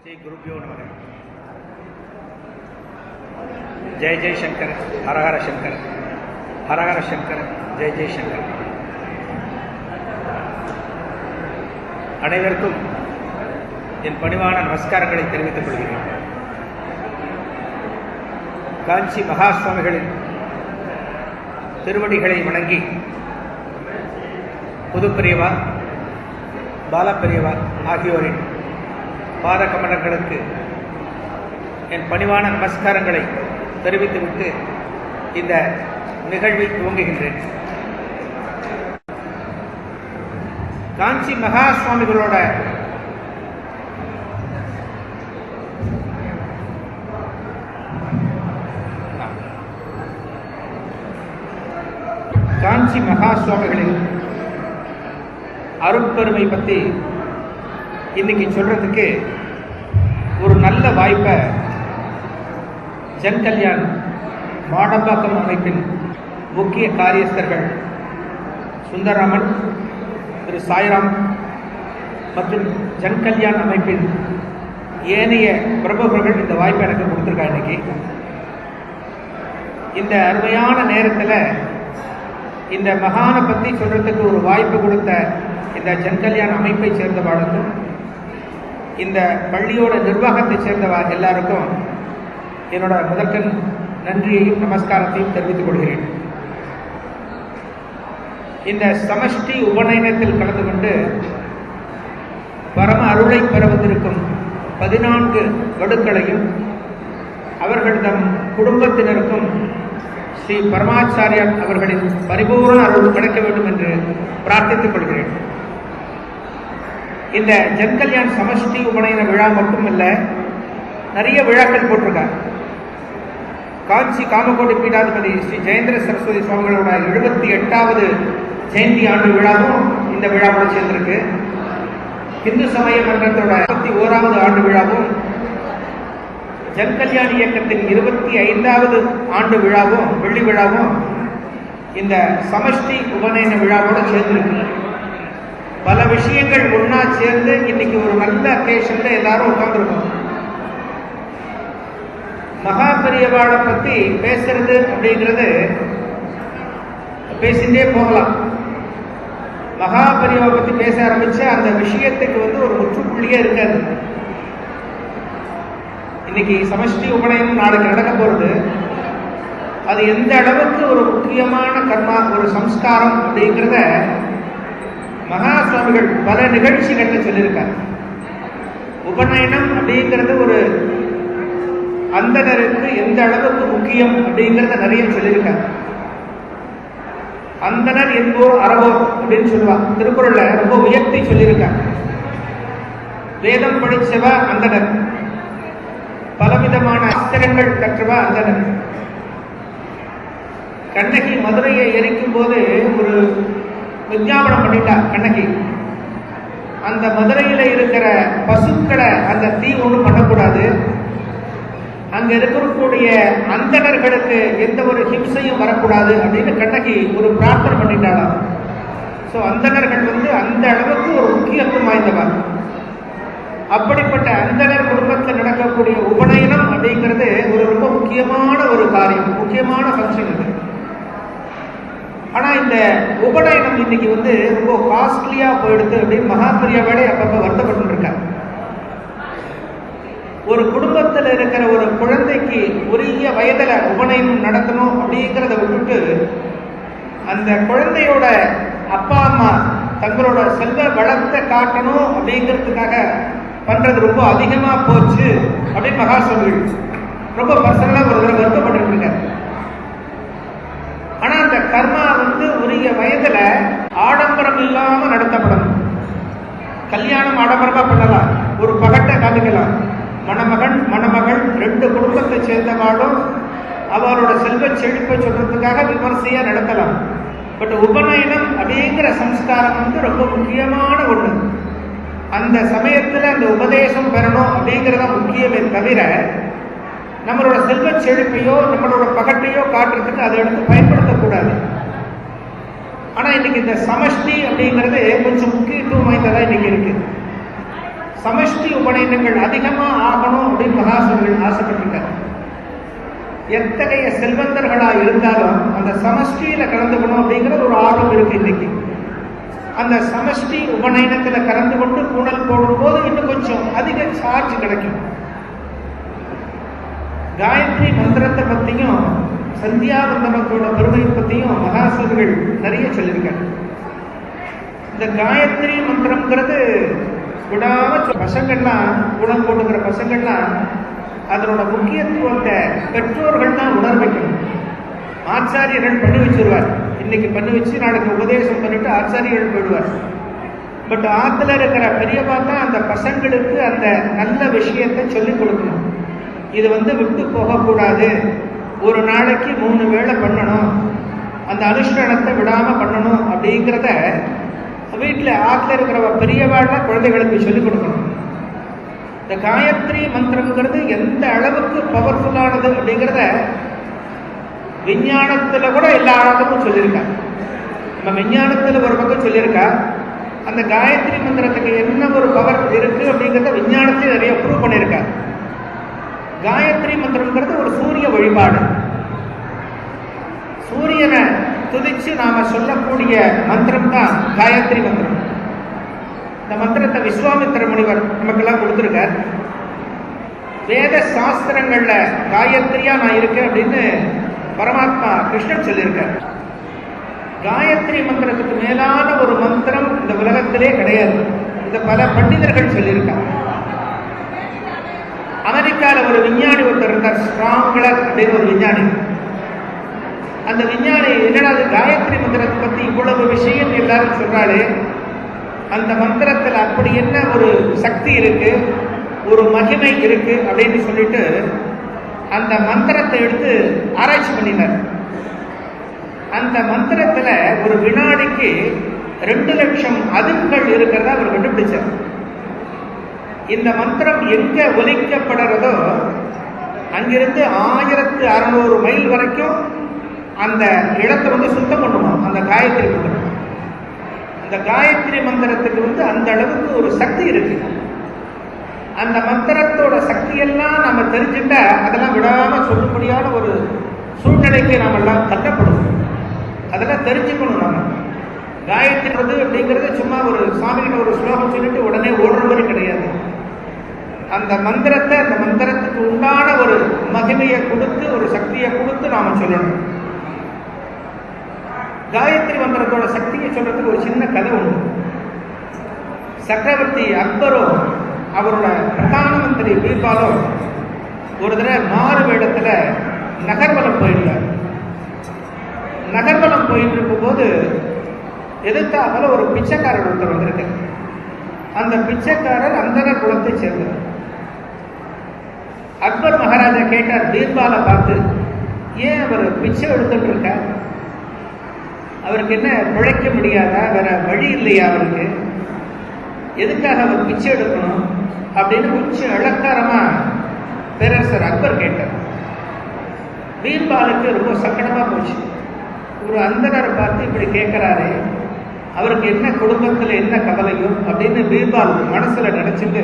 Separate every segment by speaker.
Speaker 1: श्री गुरुभ्यो नमः। जय जय शंकर, हर हर शंकर, हर हर शंकर, जय जय शंकर. அனைவருக்கும் என் பணிவான நமஸ்காரங்களை தெரிவித்துக் கொள்கிறேன். காஞ்சி மகா சுவாமிகளின் திருவடிகளை வணங்கி புதுப்பெரியவா, பாலப்பெரியவா ஆகியோரின் பாத கமலங்களுக்கு என் பணிவான நமஸ்காரங்களை தெரிவித்துவிட்டு இந்த நிகழ்வை துவங்குகின்றேன். காஞ்சி மகா சுவாமிகளோட காஞ்சி மகா சுவாமிகளின் அருட்பெருமை பற்றி இன்னைக்கு சொல்றதுக்கு ஒரு நல்ல வாய்ப்பை ஜன் கல்யாண் மாடம்பாக்கம் அமைப்பின் முக்கிய காரியஸ்தர்கள் சுந்தரராமன், திரு சாய்ராம் மற்றும் ஜன் கல்யாண் அமைப்பின் ஏனைய பிரபுகர்கள் இந்த வாய்ப்பை எனக்கு கொடுத்துருக்காங்க. இன்னைக்கு இந்த அருமையான நேரத்தில் இந்த மகானை பற்றி சொல்றதுக்கு ஒரு வாய்ப்பு கொடுத்த இந்த ஜன் கல்யாண் அமைப்பை சேர்ந்தவாளுக்கும் இந்த பள்ளியோட நிர்வாகத்தை சேர்ந்தவா எல்லாருக்கும் என்னோட முதற்கண் நன்றியையும் நமஸ்காரத்தையும் தெரிவித்துக் கொள்கிறேன். இந்த சமஷ்டி உபநயனத்தில் கலந்து கொண்டு பரம அருளை பெற வந்திருக்கும் 14 வடுக்களையும் அவர்கள் தம் குடும்பத்தினருக்கும் ஸ்ரீ பரமாச்சாரியார் அவர்களின் பரிபூர்ண அருள் கிடைக்க வேண்டும் என்று பிரார்த்தித்துக் கொள்கிறேன். இந்த ஜன் கல்யாண் சமஷ்டி உபநயன விழா மட்டுமல்ல, நிறைய விழாக்கள் போட்டிருக்காங்க. காஞ்சி காமகோடி பீடாதிபதி ஸ்ரீ ஜெயேந்திர சரஸ்வதி சுவாமிகளோட 78வது ஜெயந்தி ஆண்டு விழாவும் இந்த விழாவோட சேர்ந்திருக்கு. இந்து சமய மன்றத்தோட 51வது ஆண்டு விழாவும், ஜன் கல்யாண் இயக்கத்தின் 25வது ஆண்டு விழாவும், வெள்ளி விழாவும் இந்த சமஷ்டி உபநயன விழாவோட சேர்ந்திருக்கு. பல விஷயங்கள் ஒன்னா சேர்ந்து இன்னைக்கு ஒரு நல்ல அக்கேஷன்ல எல்லாரும் உட்கார்ந்துருக்கோம். மகா பெரியவாளை பத்தி பேசுறது அப்படிங்கிறது பேசிட்டே போகலாம். மகா பெரியவா பத்தி பேச ஆரம்பிச்ச அந்த விஷயத்துக்கு ஒரு முற்றுப்புள்ளியே இருக்காது. இன்னைக்கு சமஷ்டி உபநயனம் நாளைக்கு நடக்க போறது, அது எந்த அளவுக்கு ஒரு முக்கியமான கர்மா, ஒரு சம்ஸ்காரம் அப்படிங்கிறத மகா சுவாமிகள் பல நிகழ்ச்சிகள்ல சொல்லியிருக்காங்க. உபநயனம் அப்படிங்கிறது ஒரு அந்தனருக்கு எந்த அளவுக்கு முக்கியம் அப்படிங்கிறத நிறைய சொல்லியிருக்காங்க. அந்தனர் என்போர் அறவோர் அப்படின்னு சொல்லுவாங்க. திருக்குறள்ல ரொம்ப உயர்த்தி சொல்லியிருக்காங்க. வேதம் படிச்சவ அந்தனர், பலவிதமான அஸ்திரங்கள் கற்றவ அந்தனர். கண்ணகி மதுரையை எரிக்கும் போது ஒரு விஞ்ஞாபனம் பண்ணிட்டா கண்ணகி. அந்த மதுரையில இருக்கிற பசுக்களை அந்த தீ ஒன்றும் பண்ணக்கூடாது, அங்க இருக்கக்கூடிய அந்தணர்களுக்கு எந்த ஒரு ஹிம்சையும் வரக்கூடாது அப்படின்னு கண்ணகி ஒரு பிரார்த்தனை பண்ணிட்டாளாம். ஸோ அந்தணர்கள் அந்த அளவுக்கு ஒரு முக்கியத்துவம் வாய்ந்தவர். அப்படிப்பட்ட அந்தணர் குடும்பத்தில் நடக்கக்கூடிய உபநயனம் அப்படிங்கிறது ஒரு ரொம்ப முக்கியமான ஒரு காரியம், முக்கியமான ஃபங்க்ஷன் இது. ஆனா இந்த உபநயனம் இன்னைக்கு ரொம்ப காஸ்ட்லியா போயிடுது அப்படின்னு மகாபெரியவாளே அப்பப்ப வருத்தப்பட்டு இருக்காங்க. ஒரு குடும்பத்தில் இருக்கிற ஒரு குழந்தைக்கு உரிய வயதுல உபநயனம் நடத்தணும் அப்படிங்கிறத விட்டுட்டு அந்த குழந்தையோட அப்பா அம்மா தங்களோட செல்வ வளத்தை காட்டணும் அப்படிங்கிறதுக்காக பண்றது ரொம்ப அதிகமா போச்சு அப்படின்னு மகா சுவாமிகள் ரொம்ப பர்சனலா ஒரு தடவை வருத்தப்பட்டு இருக்காரு. ஆனா அந்த கர்மா உரிய வயதுல ஆடம்பரம் இல்லாம நடத்தப்படணும். கல்யாணம் ஆடம்பரமா பண்ணலாம், ஒரு பகட்டை காமிக்கலாம். மணமகன் மணமகள் 2 குடும்பத்தை சேர்ந்தவாளும் அவரோட செல்வ செழிப்பை சொல்றதுக்காக விமர்சையா நடத்தலாம். பட் உபநயனம் அப்படிங்கிற சம்ஸ்காரம் ரொம்ப முக்கியமான ஒண்ணு. அந்த சமயத்துல அந்த உபதேசம் பெறணும் அப்படிங்கிறத முக்கியமே தவிர நம்மளோட செல்வ செழிப்பையோ நம்மளோட பகட்டையோ காட்டுறதுக்கு அதை எடுத்து பயன்படுத்தக்கூடாது. ஆனா இன்னைக்கு இந்த சமஷ்டி அப்படிங்கிறது கொஞ்சம் முக்கியத்துவம் வாய்ந்ததா இன்னைக்கு இருக்கு. சமஷ்டி உபநயனங்கள் அதிகமா ஆகணும் அப்படின்னு மகாசுரர்கள் ஆசைப்பட்டிருக்காரு. எத்தகைய செல்வந்தர்களா இருந்தாலும் அந்த சமஷ்டியில கலந்துக்கணும் அப்படிங்கிற ஒரு ஆர்வம் இருக்கு இன்னைக்கு. அந்த சமஷ்டி உபநயனத்துல கலந்து கொண்டு கூடல் போடும்போது இன்னும் கொஞ்சம் அதிக சார்ஜ் கிடைக்கும். காயத்ரி மந்திரத்தை பத்தியும் சந்தியாவந்தனத்தோட பெருமை பத்தியும் மகாசுரர்கள் நிறைய சொல்லியிருக்காங்க. இந்த காயத்ரி மந்திரம்ங்கிறது விடாம பசங்கள்லாம் கூடல் போட்டுக்கிற பசங்கள்லாம் அதனோட முக்கியத்துவத்தை பெற்றோர்கள் தான் உணர வைக்கணும். ஆச்சாரியர்கள் பண்ணி வச்சிருவார், இன்னைக்கு பண்ணி வச்சு நாளைக்கு உபதேசம் பண்ணிட்டு ஆச்சாரியர்கள் போயிடுவார். பட் ஆத்துல இருக்கிற பெரியவா தான் அந்த பசங்களுக்கு அந்த நல்ல விஷயத்தை சொல்லிக் கொடுக்கணும். இது விட்டு போகக்கூடாது, ஒரு நாளைக்கு 3 வேளை பண்ணணும், அந்த அனுஷ்டானத்தை விடாம பண்ணணும் அப்படிங்கிறத வீட்டில் ஆத்துல இருக்கிற பெரியவாழ்ல குழந்தைகளுக்கு சொல்லிக் கொடுக்கணும். இந்த காயத்ரி மந்திரம்ங்கிறது எந்த அளவுக்கு பவர்ஃபுல்லானது அப்படிங்கிறத விஞ்ஞானத்துல கூட எல்லா அளவுக்கும் சொல்லியிருக்காங்க. நம்ம விஞ்ஞானத்துல ஒரு பக்கம் சொல்லியிருக்கா, அந்த காயத்ரி மந்திரத்துக்கு என்ன ஒரு பவர் இருக்கு அப்படிங்கிறத விஞ்ஞானத்தையும் நிறைய ப்ரூவ் பண்ணியிருக்காங்க. காயத்ரி மந்திரம்ங்கிறது ஒரு சூரிய வழிபாடு. சூரியனை துதிச்சு நாம சொல்லக்கூடிய மந்திரம் தான் காயத்ரி மந்திரம். இந்த மந்திரத்தை விஸ்வாமித்திர முனிவர் நமக்கெல்லாம் கொடுத்திருக்கார். வேத சாஸ்திரங்கள்ல காயத்ரியா நான் இருக்கேன் அப்படின்னு பரமாத்மா கிருஷ்ணன் சொல்லியிருக்கார். காயத்ரி மந்திரத்துக்கு மேலான ஒரு மந்திரம் இந்த உலகத்திலே கிடையாது. இந்த பல பண்டிதர்கள் சொல்லியிருக்காங்க. அமெரிக்கால ஒரு விஞ்ஞானி ஒருத்தர் இருந்தார், ஸ்ட்ராங்லர் அப்படின்னு ஒரு விஞ்ஞானி. அந்த விஞ்ஞானி என்னடா காயத்ரி மந்திரத்தை பத்தி இவ்வளவு விஷயம் எல்லாரும் சொல்றாரு, அந்த மந்திரத்துல அப்படி என்ன ஒரு சக்தி இருக்கு, ஒரு மகிமை இருக்கு அப்படின்னு சொல்லிட்டு அந்த மந்திரத்தை எடுத்து ஆராய்ச்சி பண்ணினார். அந்த மந்திரத்துல ஒரு வினாடிக்கு 2 லட்சம் அதிர்வுகள் இருக்கிறதா அவர் கண்டுபிடிச்சார். இந்த மந்திரம் எங்க ஒலிக்கப்படுறதோ அங்கிருந்து 1600 மைல் வரைக்கும் அந்த இடத்தை சுத்தம் பண்ணுவோம். அந்த காயத்ரி மந்திரம், அந்த காயத்ரி மந்திரத்துக்கு அந்த அளவுக்கு ஒரு சக்தி இருக்கு. அந்த மந்திரத்தோட சக்தியெல்லாம் நம்ம தெரிஞ்சுட்டா அதெல்லாம் விடாம சொல்ல முடியாத ஒரு சூழ்நிலைக்கு நாம எல்லாம் தட்டப்படுவோம். அதெல்லாம் தெரிஞ்சுக்கணும். நம்ம காயத்ரி அப்படிங்கிறது சும்மா ஒரு சாமிகிட்ட ஒரு ஸ்லோகம் சொல்லிட்டு உடனே ஓடுற மாதிரி கிடையாது. அந்த மந்திரத்தை, அந்த மந்திரத்துக்கு உண்டான ஒரு மகிமையை கொடுத்து, ஒரு சக்தியை கொடுத்து நாம சொல்லணும். காயத்ரி மந்திரத்தோட சக்தியை சொல்றதுக்கு ஒரு சின்ன கதை உண்டு. சக்கரவர்த்தி அக்பரோ அவரோட பிரதான மந்திரி பீர்பாலோ ஒரு தடவை மாறு வேடத்துல நகர்வலம் போயிருந்தார். நகர்வலம் போயிட்டு இருக்கும் போது எதிர்த்தாப்புல ஒரு பிச்சைக்காரர் ஒருத்தர் வந்திருக்கு. அந்த பிச்சைக்காரர் அந்தனர் குலத்தை சேர்ந்தவர். அக்பர் மகாராஜா கேட்டார் பீர்பாலை பார்த்து, ஏன் அவர் பிச்சை எடுத்துட்டு இருக்க, அவருக்கு என்ன பிழைக்க முடியாதா, வேற வழி இல்லையா அவருக்கு, எதுக்காக அவர் பிச்சை எடுக்கணும் அப்படின்னு கொஞ்சம் இளக்காரமா பேரரசர் அக்பர் கேட்டார். பீர்பாலுக்கு ரொம்ப சங்கடமா போச்சு. ஒரு அந்தனரை பார்த்து இப்படி கேட்கிறாரு, அவருக்கு என்ன குடும்பத்துல என்ன கவலையோ அப்படின்னு பீர்பால் மனசுல நினைச்சிட்டு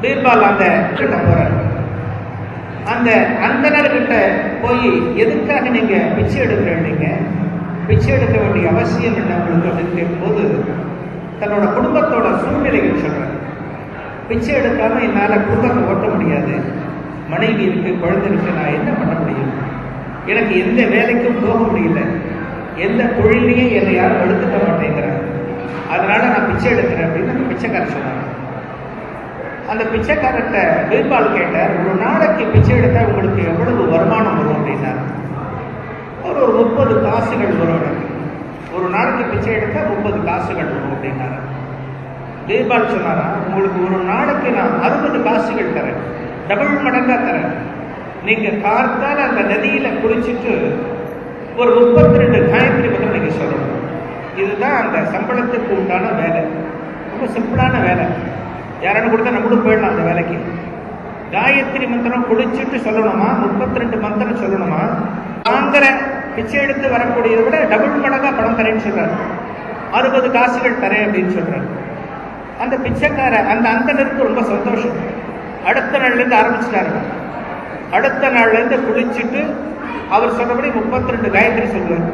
Speaker 1: பீர்பால் அந்த கிட்ட போறாரு. அந்த அந்தனர்கிட்ட போய், எதுக்காக நீங்க பிச்சை எடுக்கிறீங்க, பிச்சை எடுக்க வேண்டிய அவசியம் என்ன உங்களுக்கு அப்படின்னு கேட்கும்போது தன்னோட குடும்பத்தோட சூழ்நிலைகள் சொல்றாரு. பிச்சை எடுக்காம என்னால குடும்பத்தை ஓட்ட முடியாது, மனைவி இருக்கு, குழந்தை இருக்கு, நான் என்ன பண்ண முடியும், எனக்கு எந்த வேலைக்கும் போக முடியல, எந்த தொழிலையும் என்னை யாரும் எடுத்துக்க மாட்டேங்கிறாங்க, அதனால நான் பிச்சை எடுக்கிறேன் அப்படின்னு அந்த பிச்சைக்காரர் சொன்னாங்க. அந்த பிச்சைக்காரர்கிட்ட பீர்பால் கேட்டார், ஒரு நாளைக்கு பிச்சை எடுத்தா உங்களுக்கு எவ்வளவு வருமானம் வரும் அப்படின்னாரு. ஒரு 30 காசுகள் வரும், எனக்கு ஒரு நாளைக்கு பிச்சை எடுத்தா 30 காசுகள் வரும் அப்படின்னாரு. பீர்பால் சொன்னாரா, உங்களுக்கு ஒரு நாளைக்கு நான் 60 காசுகள் தரேன், டபுள் மடங்கா தரேன். நீங்க பார்த்தால் அந்த நதியில குளிச்சுட்டு ஒரு 32 காயத்ரி மந்திரம் நீங்க சொல்லணும். இதுதான் அந்த சம்பளத்துக்கு உண்டான வேலை. ரொம்ப சிம்பிளான வேலை, யாரானு கொடுத்தா நம்மளும் போயிடலாம் அந்த வேலைக்கு. காயத்ரி மந்திரம் குளிச்சுட்டு சொல்லணுமா, 32 மந்திரம் சொல்லணுமா, வாங்குற பிச்சை எடுத்து வரக்கூடியதை விட டபுள் மடங்கா பணம் தரேன்னு சொல்றாரு. 60 காசுகள் தரேன் அப்படின்னு சொல்றாரு. அந்த பிச்சைக்கார அந்த அந்தனருக்கு ரொம்ப சந்தோஷம். அடுத்த நாள்லேருந்து ஆரம்பிச்சிட்டாரு. அடுத்த நாள்லேருந்து குளிச்சுட்டு அவர் சொன்னபடி 32 காயத்ரி சொல்லுவார்.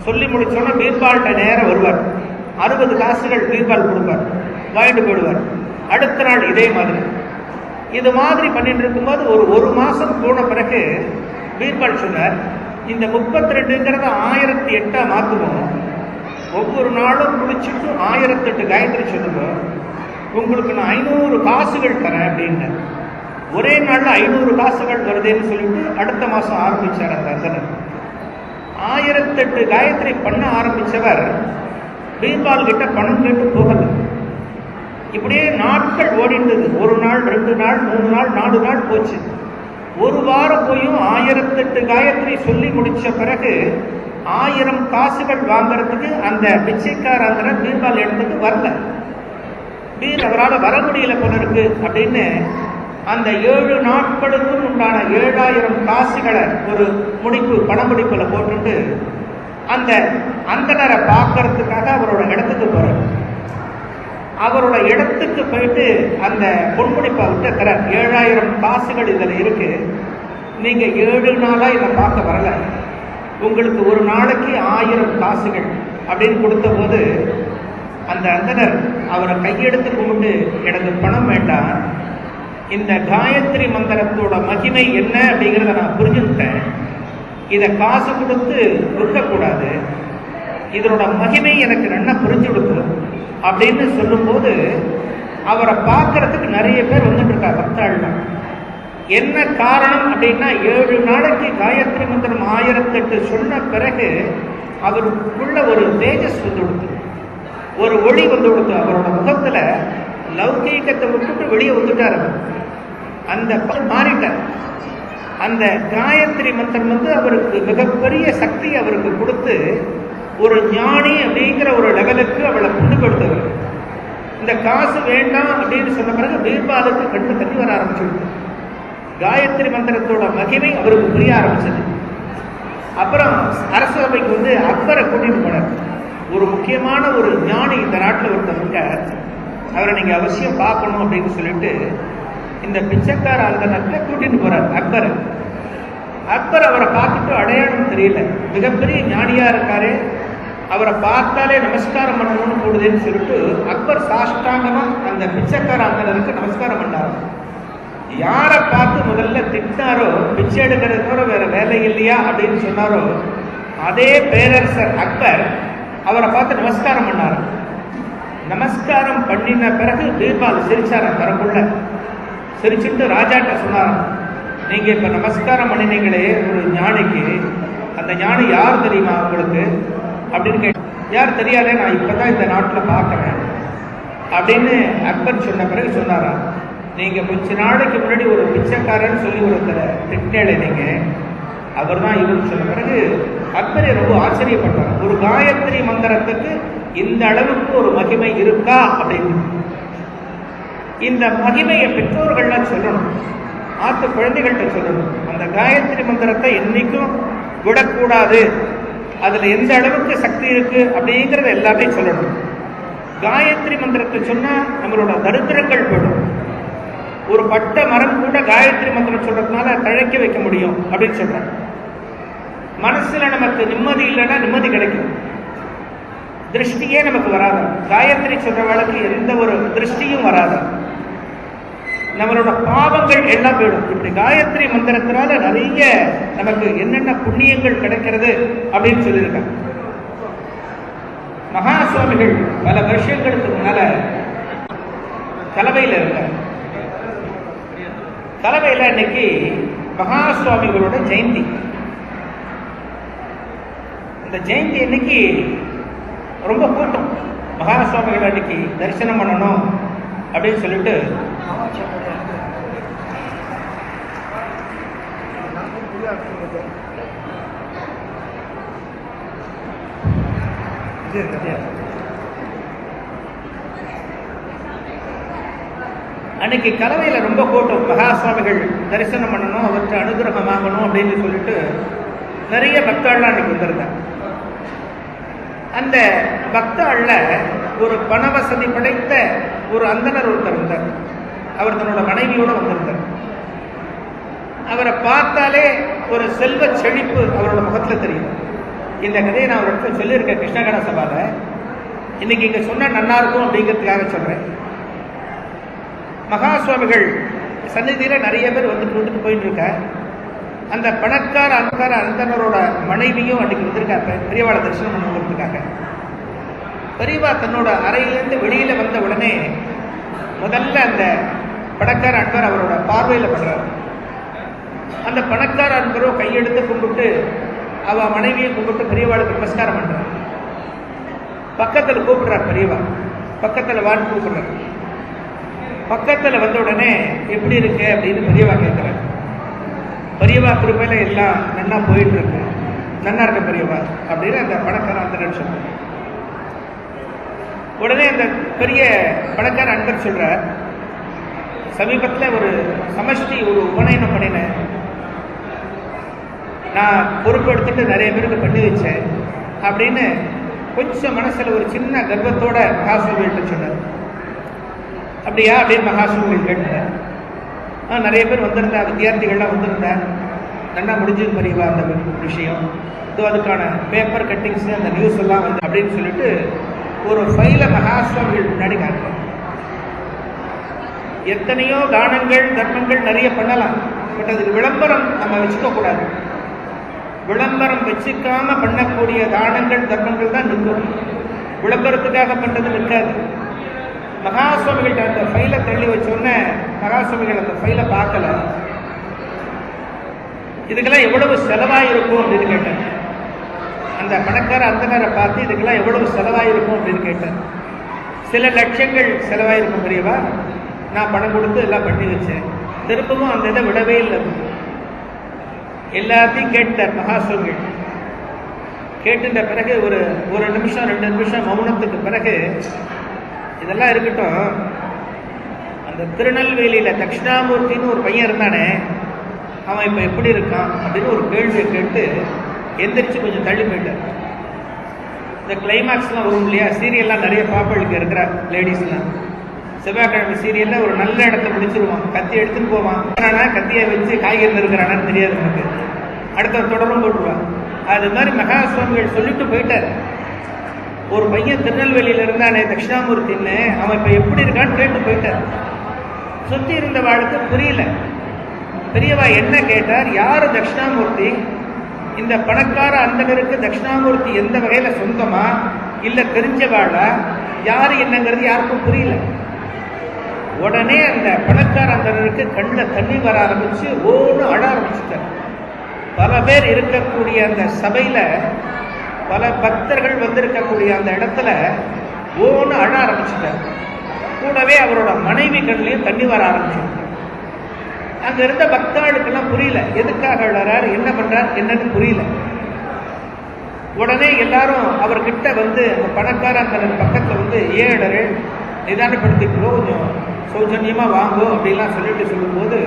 Speaker 1: சொல்லி முடிச்சோன்னா பீர்பால்கிட்ட நேரம் வருவார். 60 காசுகள் பீர்பால் கொடுப்பார், வாங்கிட்டு போயிடுவார். அடுத்த நாள் இதே மாதிரி இது மாதிரி பண்ணிட்டு இருக்கும்போது ஒரு மாசம் போன பிறகு பீர்பால் சொன்னார், இந்த 32ங்கிறத 1008 மாற்றுவோம். ஒவ்வொரு நாளும் குளிச்சுட்டு 1008 காயத்ரி சொல்லுவோம். உங்களுக்கு நான் 500 காசுகள் தரேன் அப்படின்னு. ஒரே நாள்ல 500 காசுகள் வருதுன்னு சொல்லிட்டு அடுத்த மாசம் ஆரம்பிச்சார் அந்த அந்தனர். 1008 காயத்ரி பண்ண ஆரம்பிச்சவர் பீர்பால் கிட்ட பணம் கேட்டு போகல. இப்படியே நாட்கள் ஓடிந்தது. 1 நாள், 2 நாள், 3 நாள், 4 நாள் போச்சு. ஒரு வாரம் போயும் 1008 காயத்ரி சொல்லி முடிச்ச பிறகு 1000 காசுகள் வாங்கறதுக்கு அந்த பிச்சைக்கார அந்தனர் பீர்பால் இடத்துக்கு வரல. அவரால் வர முடியல போல இருக்கு அப்படின்னு அந்த 7 நாட்களுக்கும் உண்டான 7000 காசுகளை ஒரு முடிப்பு பணமுடிப்புல போட்டுட்டு அந்த அந்தனரை பார்க்கறதுக்காக அவரோட இடத்துக்கு போறார். அவரோட இடத்துக்கு போயிட்டு அந்த பொன்முடிப்பை விட்டு தர 7000 காசுகள் இதுல இருக்கு, நீங்க 7 நாளா இதை பார்க்க வரல, உங்களுக்கு ஒரு நாளைக்கு 1000 காசுகள் அப்படின்னு கொடுத்த போது அந்த அந்தனர் அவரை கையெடுத்து கும்பிட்டு, எனக்கு பணம் வேண்டாம், இந்த காயத்ரி மந்திரத்தோட மகிமை என்ன அப்படிங்கிறத நான் புரிஞ்சுக்கிட்டேன், இதை காசு கொடுத்து விற்கக்கூடாது, இதனோட மகிமை எனக்கு நல்லா புரிஞ்சு கொடுத்து அப்படின்னு சொல்லும்போது அவரை பார்க்கறதுக்கு நிறைய பேர் வந்துட்டு இருக்காங்க பக்தாள்லாம். என்ன காரணம் அப்படின்னா 7 நாளைக்கு காயத்ரி மந்திரம் 1008 சொன்ன பிறகு அவருக்குள்ள ஒரு தேஜஸ் வந்து கொடுத்து, ஒரு ஒளி வந்து கொடுத்து, அவரோட முகத்துல லௌகீகத்தை விட்டுட்டு வெளியே வந்துட்டார். அந்த மாறிட்டார். அந்த காயத்ரி மந்திரம் வந்து அவருக்கு மிகப்பெரிய சக்தி அவருக்கு கொடுத்து ஒரு ஞானி அப்படிங்கிற ஒரு லெவலுக்கு அவளை கொண்டு கொடுத்தவர். இந்த காசு வேண்டாம் அப்படின்னு சொன்ன பிறகு பீர்பாலுக்கு கண்டு தண்ணி வர ஆரம்பிச்சுடுது. காயத்ரி மந்திரத்தோட மகிமை அவருக்கு புரிய ஆரம்பிச்சது. அப்புறம் அரசவைக்கு வந்து அக்பரை கூட்டிட்டு போனார். ஒரு முக்கியமான ஒரு ஞானி இந்த நாட்டில் ஒருத்தவங்க, அவரை நீங்க அவசியம் பார்க்கணும் அப்படின்னு சொல்லிட்டு இந்த பிச்சைக்கார அந்தனத்தை கூட்டிட்டு போறார் அக்பர். அக்பர் அவரை பார்த்துட்டு அடையாளம் தெரியல, மிகப்பெரிய ஞானியா இருக்காரு, அவரை பார்த்தாலே நமஸ்காரம் பண்ணணும்னு போடுதுன்னு சொல்லிட்டு அக்பர் சாஷ்டாங்கமா அந்த பிச்சைக்கார அந்தனருக்கு நமஸ்காரம் பண்ணார். யாரை பார்த்து முதல்ல திட்டாரோ, பிச்சை எடுக்கிறதோட வேற வேலை இல்லையா அப்படின்னு சொன்னாரோ, அதே பேரரசர் அக்பர் அவரை பார்த்து நமஸ்காரம் பண்ணார். நமஸ்காரம் பண்ணின பிறகு பீர்பால் சிரிச்சார தரக்குள்ள. சிரிச்சுட்டு ராஜாட்ட சொன்னாராம், நீங்க இப்ப நமஸ்காரம் பண்ணினீங்களே ஒரு ஞானிக்கு, அந்த ஞானி யார் தெரியுமா உங்களுக்கு அப்படின்னு கேட்டு, யார் தெரியாதே, நான் இப்பதான் இந்த நாட்டில் பார்க்கறேன் அப்படின்னு அக்பர் சொன்ன பிறகு சொன்னாராம், நீங்க கொஞ்ச நாளைக்கு முன்னாடி ஒரு பிச்சைக்காரன் சொல்லி ஒருத்தரை திட்டேளே நீங்க, அவர் தான் இவரு சொன்ன பிறகு அக்பரை ரொம்ப ஆச்சரியப்பட்டார். ஒரு காயத்ரி மந்திரத்துக்கு இந்த அளவுக்கு ஒரு மகிமை இருக்கா அப்படின்னு. இந்த மகிமையை பெற்றோர்கள்லாம் சொல்லணும், ஆத்து குழந்தைகள்கிட்ட சொல்லணும். அந்த காயத்ரி மந்திரத்தை என்னைக்கும் விடக்கூடாது, அதுல எந்த அளவுக்கு சக்தி இருக்கு அப்படிங்கறத எல்லாமே சொல்லணும். காயத்ரி மந்திரத்தை சொன்னா நம்மளோட தரித்திரங்கள் போயிடும். ஒரு பட்ட மரம் கூட காயத்ரி மந்திரம் சொல்றதுனால தழைக்க வைக்க முடியும் அப்படின்னு சொல்றாங்க. மனசுல நமக்கு நிம்மதி இல்லைன்னா நிம்மதி கிடைக்கும், திருஷ்டியே நமக்கு வராது. காயத்ரி சொல்றவளுக்கு எந்த ஒரு திருஷ்டியும் வராது, நம்மளோட பாவங்கள் எல்லாம் போயிடும். இப்படி காயத்ரி மந்திரத்தினால நிறைய நமக்கு என்னென்ன புண்ணியங்கள் கிடைக்கிறது அப்படின்னு சொல்லியிருக்காங்க. மகா சுவாமிகள் பல வருஷங்களுக்கு முன்னால கலவையில் இருக்காங்க. கலவையில் இன்னைக்கு மகா சுவாமிகளோட ஜெயந்தி. இந்த ஜெயந்தி இன்னைக்கு ரொம்ப கூட்டம். மகா சுவாமிகள் அன்னைக்கு தரிசனம் பண்ணணும் அப்படின்னு சொல்லிட்டு அன்னைக்கு கலவையில ரொம்ப கூட்டம். மகா சுவாமிகள் தரிசனம் பண்ணணும், அவற்றை அனுகிரகம் வாங்கணும் அப்படின்னு சொல்லிட்டு நிறைய பக்தர்கள்லாம் அன்னைக்கு வந்திருந்தாங்க. அந்த பக்தாள்ல ஒரு பண வசதி படைத்த ஒரு அந்தனர் ஒருத்தர் இருந்தார். அவர் தன்னோட மனைவியோட வந்திருந்தார். அவரை பார்த்தாலே ஒரு செல்வ செழிப்பு அவரோட முகத்துல தெரியும். இந்த கதையை நான் ஒரு இடத்துல சொல்லியிருக்கேன் கிருஷ்ணகண சபால. இன்னைக்கு இங்க சொன்னா நல்லா இருக்கும் அப்படிங்கிறதுக்காக சொல்றேன். மகாசுவாமிகள் சந்நிதியில நிறைய பேர் வந்துட்டு போயிட்டு இருக்க. அந்த பணக்கார அந்தனரோட மனைவியும் அன்னைக்கு வந்திருக்காங்க பெரியவாளை தரிசனம் பண்ணுறதுக்காக. பெரியவா தன்னோட அறையிலேருந்து வெளியில வந்த உடனே முதல்ல அந்த பணக்கார அன்பர் அவரோட பார்வையில் படுறார். அந்த பணக்கார அன்பரோ கையெடுத்து கும்பிட்டு அவ மனைவியை கும்பிட்டு பெரியவாளுக்கு நமஸ்காரம் பண்றார். பக்கத்துல கூப்பிடுறார் பெரியவா, பக்கத்துல வான்னு கூப்பிடுறார். பக்கத்துல வந்த உடனே எப்படி இருக்கு அப்படின்னு பெரியவா கேட்கிறார். பெரியவா கிருபையில எல்லாம் நன்னா போயிட்டு இருக்கு, நன்னா இருக்க பெரியவா அப்படின்னு அந்த பணக்கார அன்பர் சொல்றார். உடனே அந்த பெரிய பணக்கார அன்பர் சொல்ற, சமீபத்தில் ஒரு சமஷ்டி ஒரு உபநயனம் பண்ணினேன், நான் பொறுப்பு எடுத்துட்டு நிறைய பேருக்கு பண்ணி வச்சேன் அப்படின்னு கொஞ்சம் மனசுல ஒரு சின்ன கர்வத்தோட மகாசுவாமிகள்ட்ட சொன்னார். அப்படியா அப்படின்னு மகாசுவாமிகள் கேட்டார். நிறைய பேர் வந்திருந்தா, வித்தியார்த்திகள்லாம் வந்திருந்தா, நல்லா முடிஞ்சது பெரியவா அந்த விஷயம், இதோ அதுக்கான பேப்பர் கட்டிங்ஸ் அந்த நியூஸ் எல்லாம் வந்து அப்படின்னு சொல்லிட்டு ஒரு ஃபைல மகாசுவாமிகள் முன்னாடி காட்டுறார். எத்தனையோ தானங்கள் தர்மங்கள் நிறைய பண்ணலாம், பட் அதுக்கு விளம்பரம் நம்ம வச்சுக்க கூடாது. விளம்பரம் வச்சுக்காம பண்ணக்கூடிய தானங்கள் தர்மங்கள் தான் நிற்கும், விளம்பரத்துக்காக பண்றது நிற்காது. மகாசுவாமிகள்ட்ட அந்த ஃபைலை தள்ளி வச்சோன்னே மகாசுவாமிகள் அந்த ஃபைலை பார்க்கல. இதுக்கெல்லாம் எவ்வளவு செலவாயிருக்கும் அப்படின்னு கேட்டேன். அந்த பணக்கார அந்தனரை பார்த்து இதுக்கெல்லாம் எவ்வளவு செலவாயிருக்கும் அப்படின்னு கேட்டேன். சில லட்சங்கள் செலவாயிருக்கும் பெரியவா, நான் பணம் கொடுத்து எல்லாம் பண்ணி வச்சேன். திருப்பவும் அந்த இதை விடவே இல்லை. எல்லாத்தையும் கேட்டார் மகாசுவாமிகள். கேட்டுட்ட பிறகு ஒரு நிமிஷம் 2 நிமிஷம் மௌனத்துக்கு பிறகு, இதெல்லாம் இருக்கட்டும், அந்த திருநெல்வேலியில தட்சிணாமூர்த்தின்னு ஒரு பையன் இருந்தானே, அவன் இப்ப எப்படி இருக்கான் அப்படின்னு ஒரு கேள்வியை கேட்டு எந்திரிச்சு கொஞ்சம் தள்ளி போயிட்டார். இந்த கிளைமேக்ஸ்லாம் வரும் இல்லையா, சீரியல்லாம் நிறைய பாப்பளுக்கு இருக்கிற லேடிஸ்லாம் செவ்வாய்க்கிழமை சீரியல்ல ஒரு நல்ல இடத்த முடிச்சிருவான், கத்தி எடுத்துட்டு போவான், கத்தியை வச்சு காய்கறி இருக்கிறானான்னு தெரியாது நமக்கு, அடுத்த தொடரும் போட்டுருவான். அது மாதிரி மகாசுவாமிகள் சொல்லிட்டு போயிட்டார். ஒரு பையன் திருநெல்வேலியில இருந்தானே தட்சிணாமூர்த்தின்னு, அவன் இப்ப எப்படி இருக்கான்னு கேட்டு போயிட்டார். சுத்தி இருந்த வாழ்க்கை புரியல. பெரியவா என்ன கேட்டார், யாரு தட்சிணாமூர்த்தி, இந்த பணக்கார அந்தனருக்கு தட்சிணாமூர்த்தி எந்த வகையில சொந்தமா இல்ல தெரிஞ்சவாளா, யாரு என்னங்கிறது யாருக்கும் புரியல. உடனே அந்த பணக்கார அந்தனருக்கு கண்ணில் தண்ணி வர ஆரம்பிச்சு ஓன்னு அழ ஆரம்பிச்சுட்டார். பல பேர் இருக்கக்கூடிய அந்த சபையில, பல பக்தர்கள் வந்திருக்கக்கூடிய அந்த இடத்துல ஓன்னு அழ ஆரம்பிச்சுட்டார். கூடவே அவரோட மனைவி கண்ணிலையும் தண்ணி வர ஆரம்பிச்சுட்டார். அங்க இருந்த பக்தாளுக்கெல்லாம் புரியல, எதுக்காக அழறார், என்ன பண்றார் என்னன்னு புரியல. உடனே எல்லாரும் அவர்கிட்ட வந்து அந்த பணக்கார அந்த பக்கத்துல வந்து ஏழரு நிதானப்படுத்திக்கிறோ, கொஞ்சம் சௌஜன்யமா வாங்கோ அப்படின்லாம் சொல்லிட்டு சொல்லும்போது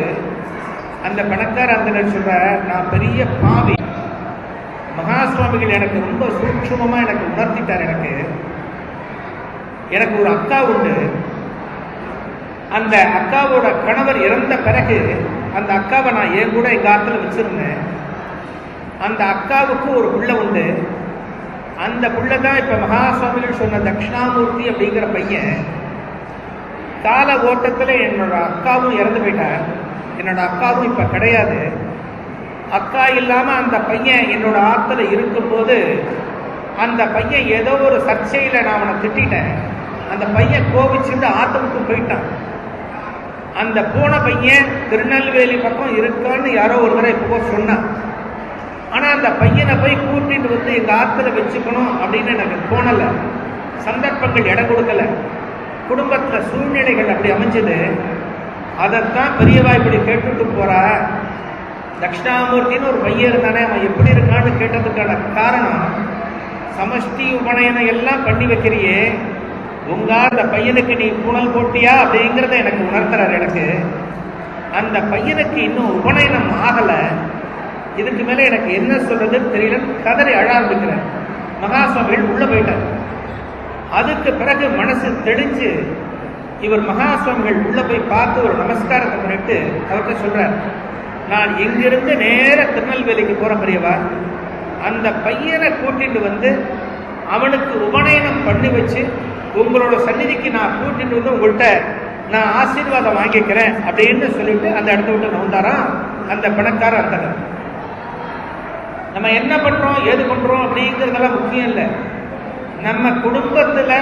Speaker 1: அந்த பணக்கார அந்த சொல்ற, நான் பெரிய பாவி, மகாசுவாமிகள் எனக்கு ரொம்ப சூட்சுமமா எனக்கு உணர்த்திட்டார். எனக்கு ஒரு அக்கா உண்டு, அந்த அக்காவோட கணவர் இறந்த பிறகு அந்த அக்காவை நான் என் கூட எங்க ஆத்துல வச்சிருந்தேன். அந்த அக்காவுக்கு ஒரு பிள்ளை உண்டு, அந்த பிள்ளை தான் இப்ப மகாசுவாமிகள் சொன்ன தட்சிணாமூர்த்தி அப்படிங்கிற பையன். கால ஓட்டத்துல என்னோட அக்காவும் இறந்து போயிட்டார், என்னோட அக்காவும் இப்ப கிடையாது. அக்கா இல்லாம அந்த பையன் என்னோட ஆத்துல இருக்கும் போது அந்த பையன் ஏதோ ஒரு சர்ச்சையில நான் அவனை திட்டேன். அந்த பையன் கோபிச்சுட்டு ஆத்தமுக்கு போயிட்டான். அந்த போன பையன் திருநெல்வேலி பக்கம் இருக்கான்னு யாரோ ஒரு தடவை இப்போ சொன்னான். ஆனா அந்த பையனை போய் கூட்டிட்டு வந்து எங்க ஆத்துல வச்சுக்கணும் அப்படின்னு எனக்கு தோணல, சந்தர்ப்பங்கள் இடம் கொடுக்கல, குடும்பத்துல சூழ்நிலைகள் அப்படி அமைஞ்சது. அதைத்தான் பெரியவா இப்படி கேட்டுட்டு போறா. தட்சிணாமூர்த்தின்னு ஒரு பையன் இருந்தானே, அவன் எப்படி இருக்கான்னு கேட்டதுக்கான காரணம், சமஷ்டி உபநயனம் எல்லாம் பண்ணி வைக்கிறியே, உங்க அந்த பையனுக்கு நீ புனல் போட்டியா அப்படிங்கிறத எனக்கு உணர்த்துறாரு. எனக்கு அந்த பையனுக்கு இன்னும் உபநயனம் ஆகல, இதுக்கு மேல எனக்கு என்ன சொல்றதுன்னு தெரியல, கதறி அழ ஆரம்பிக்கிறேன். மகாசுவாமிகள் உள்ள போயிட்டார். அதுக்கு பிறகு மனசு தெளிஞ்சு இவர் மகாசுவாமிகள் உள்ள போய் பார்த்து ஒரு நமஸ்காரத்தை பண்ணிட்டு அவர்கிட்ட சொல்றார், நான் இங்கிருந்து நேர திருநெல்வேலிக்கு போற பெரியவா, அந்த பையனை கூட்டிட்டு வந்து அவனுக்கு உபநயனம் பண்ணி வச்சு உங்களோட சந்நிதிக்கு நான் கூட்டிட்டு வந்து உங்கள்கிட்ட நான் ஆசீர்வாதம் வாங்கிக்கிறேன் அப்படின்னு சொல்லிட்டு அந்த இடத்த விட்டு நவுந்தாராம் அந்த பணக்கார அர்த்தகர். நம்ம என்ன பண்றோம் ஏது பண்றோம் அப்படிங்கிறதெல்லாம் முக்கியம் இல்லை. நம்ம குடும்பத்துல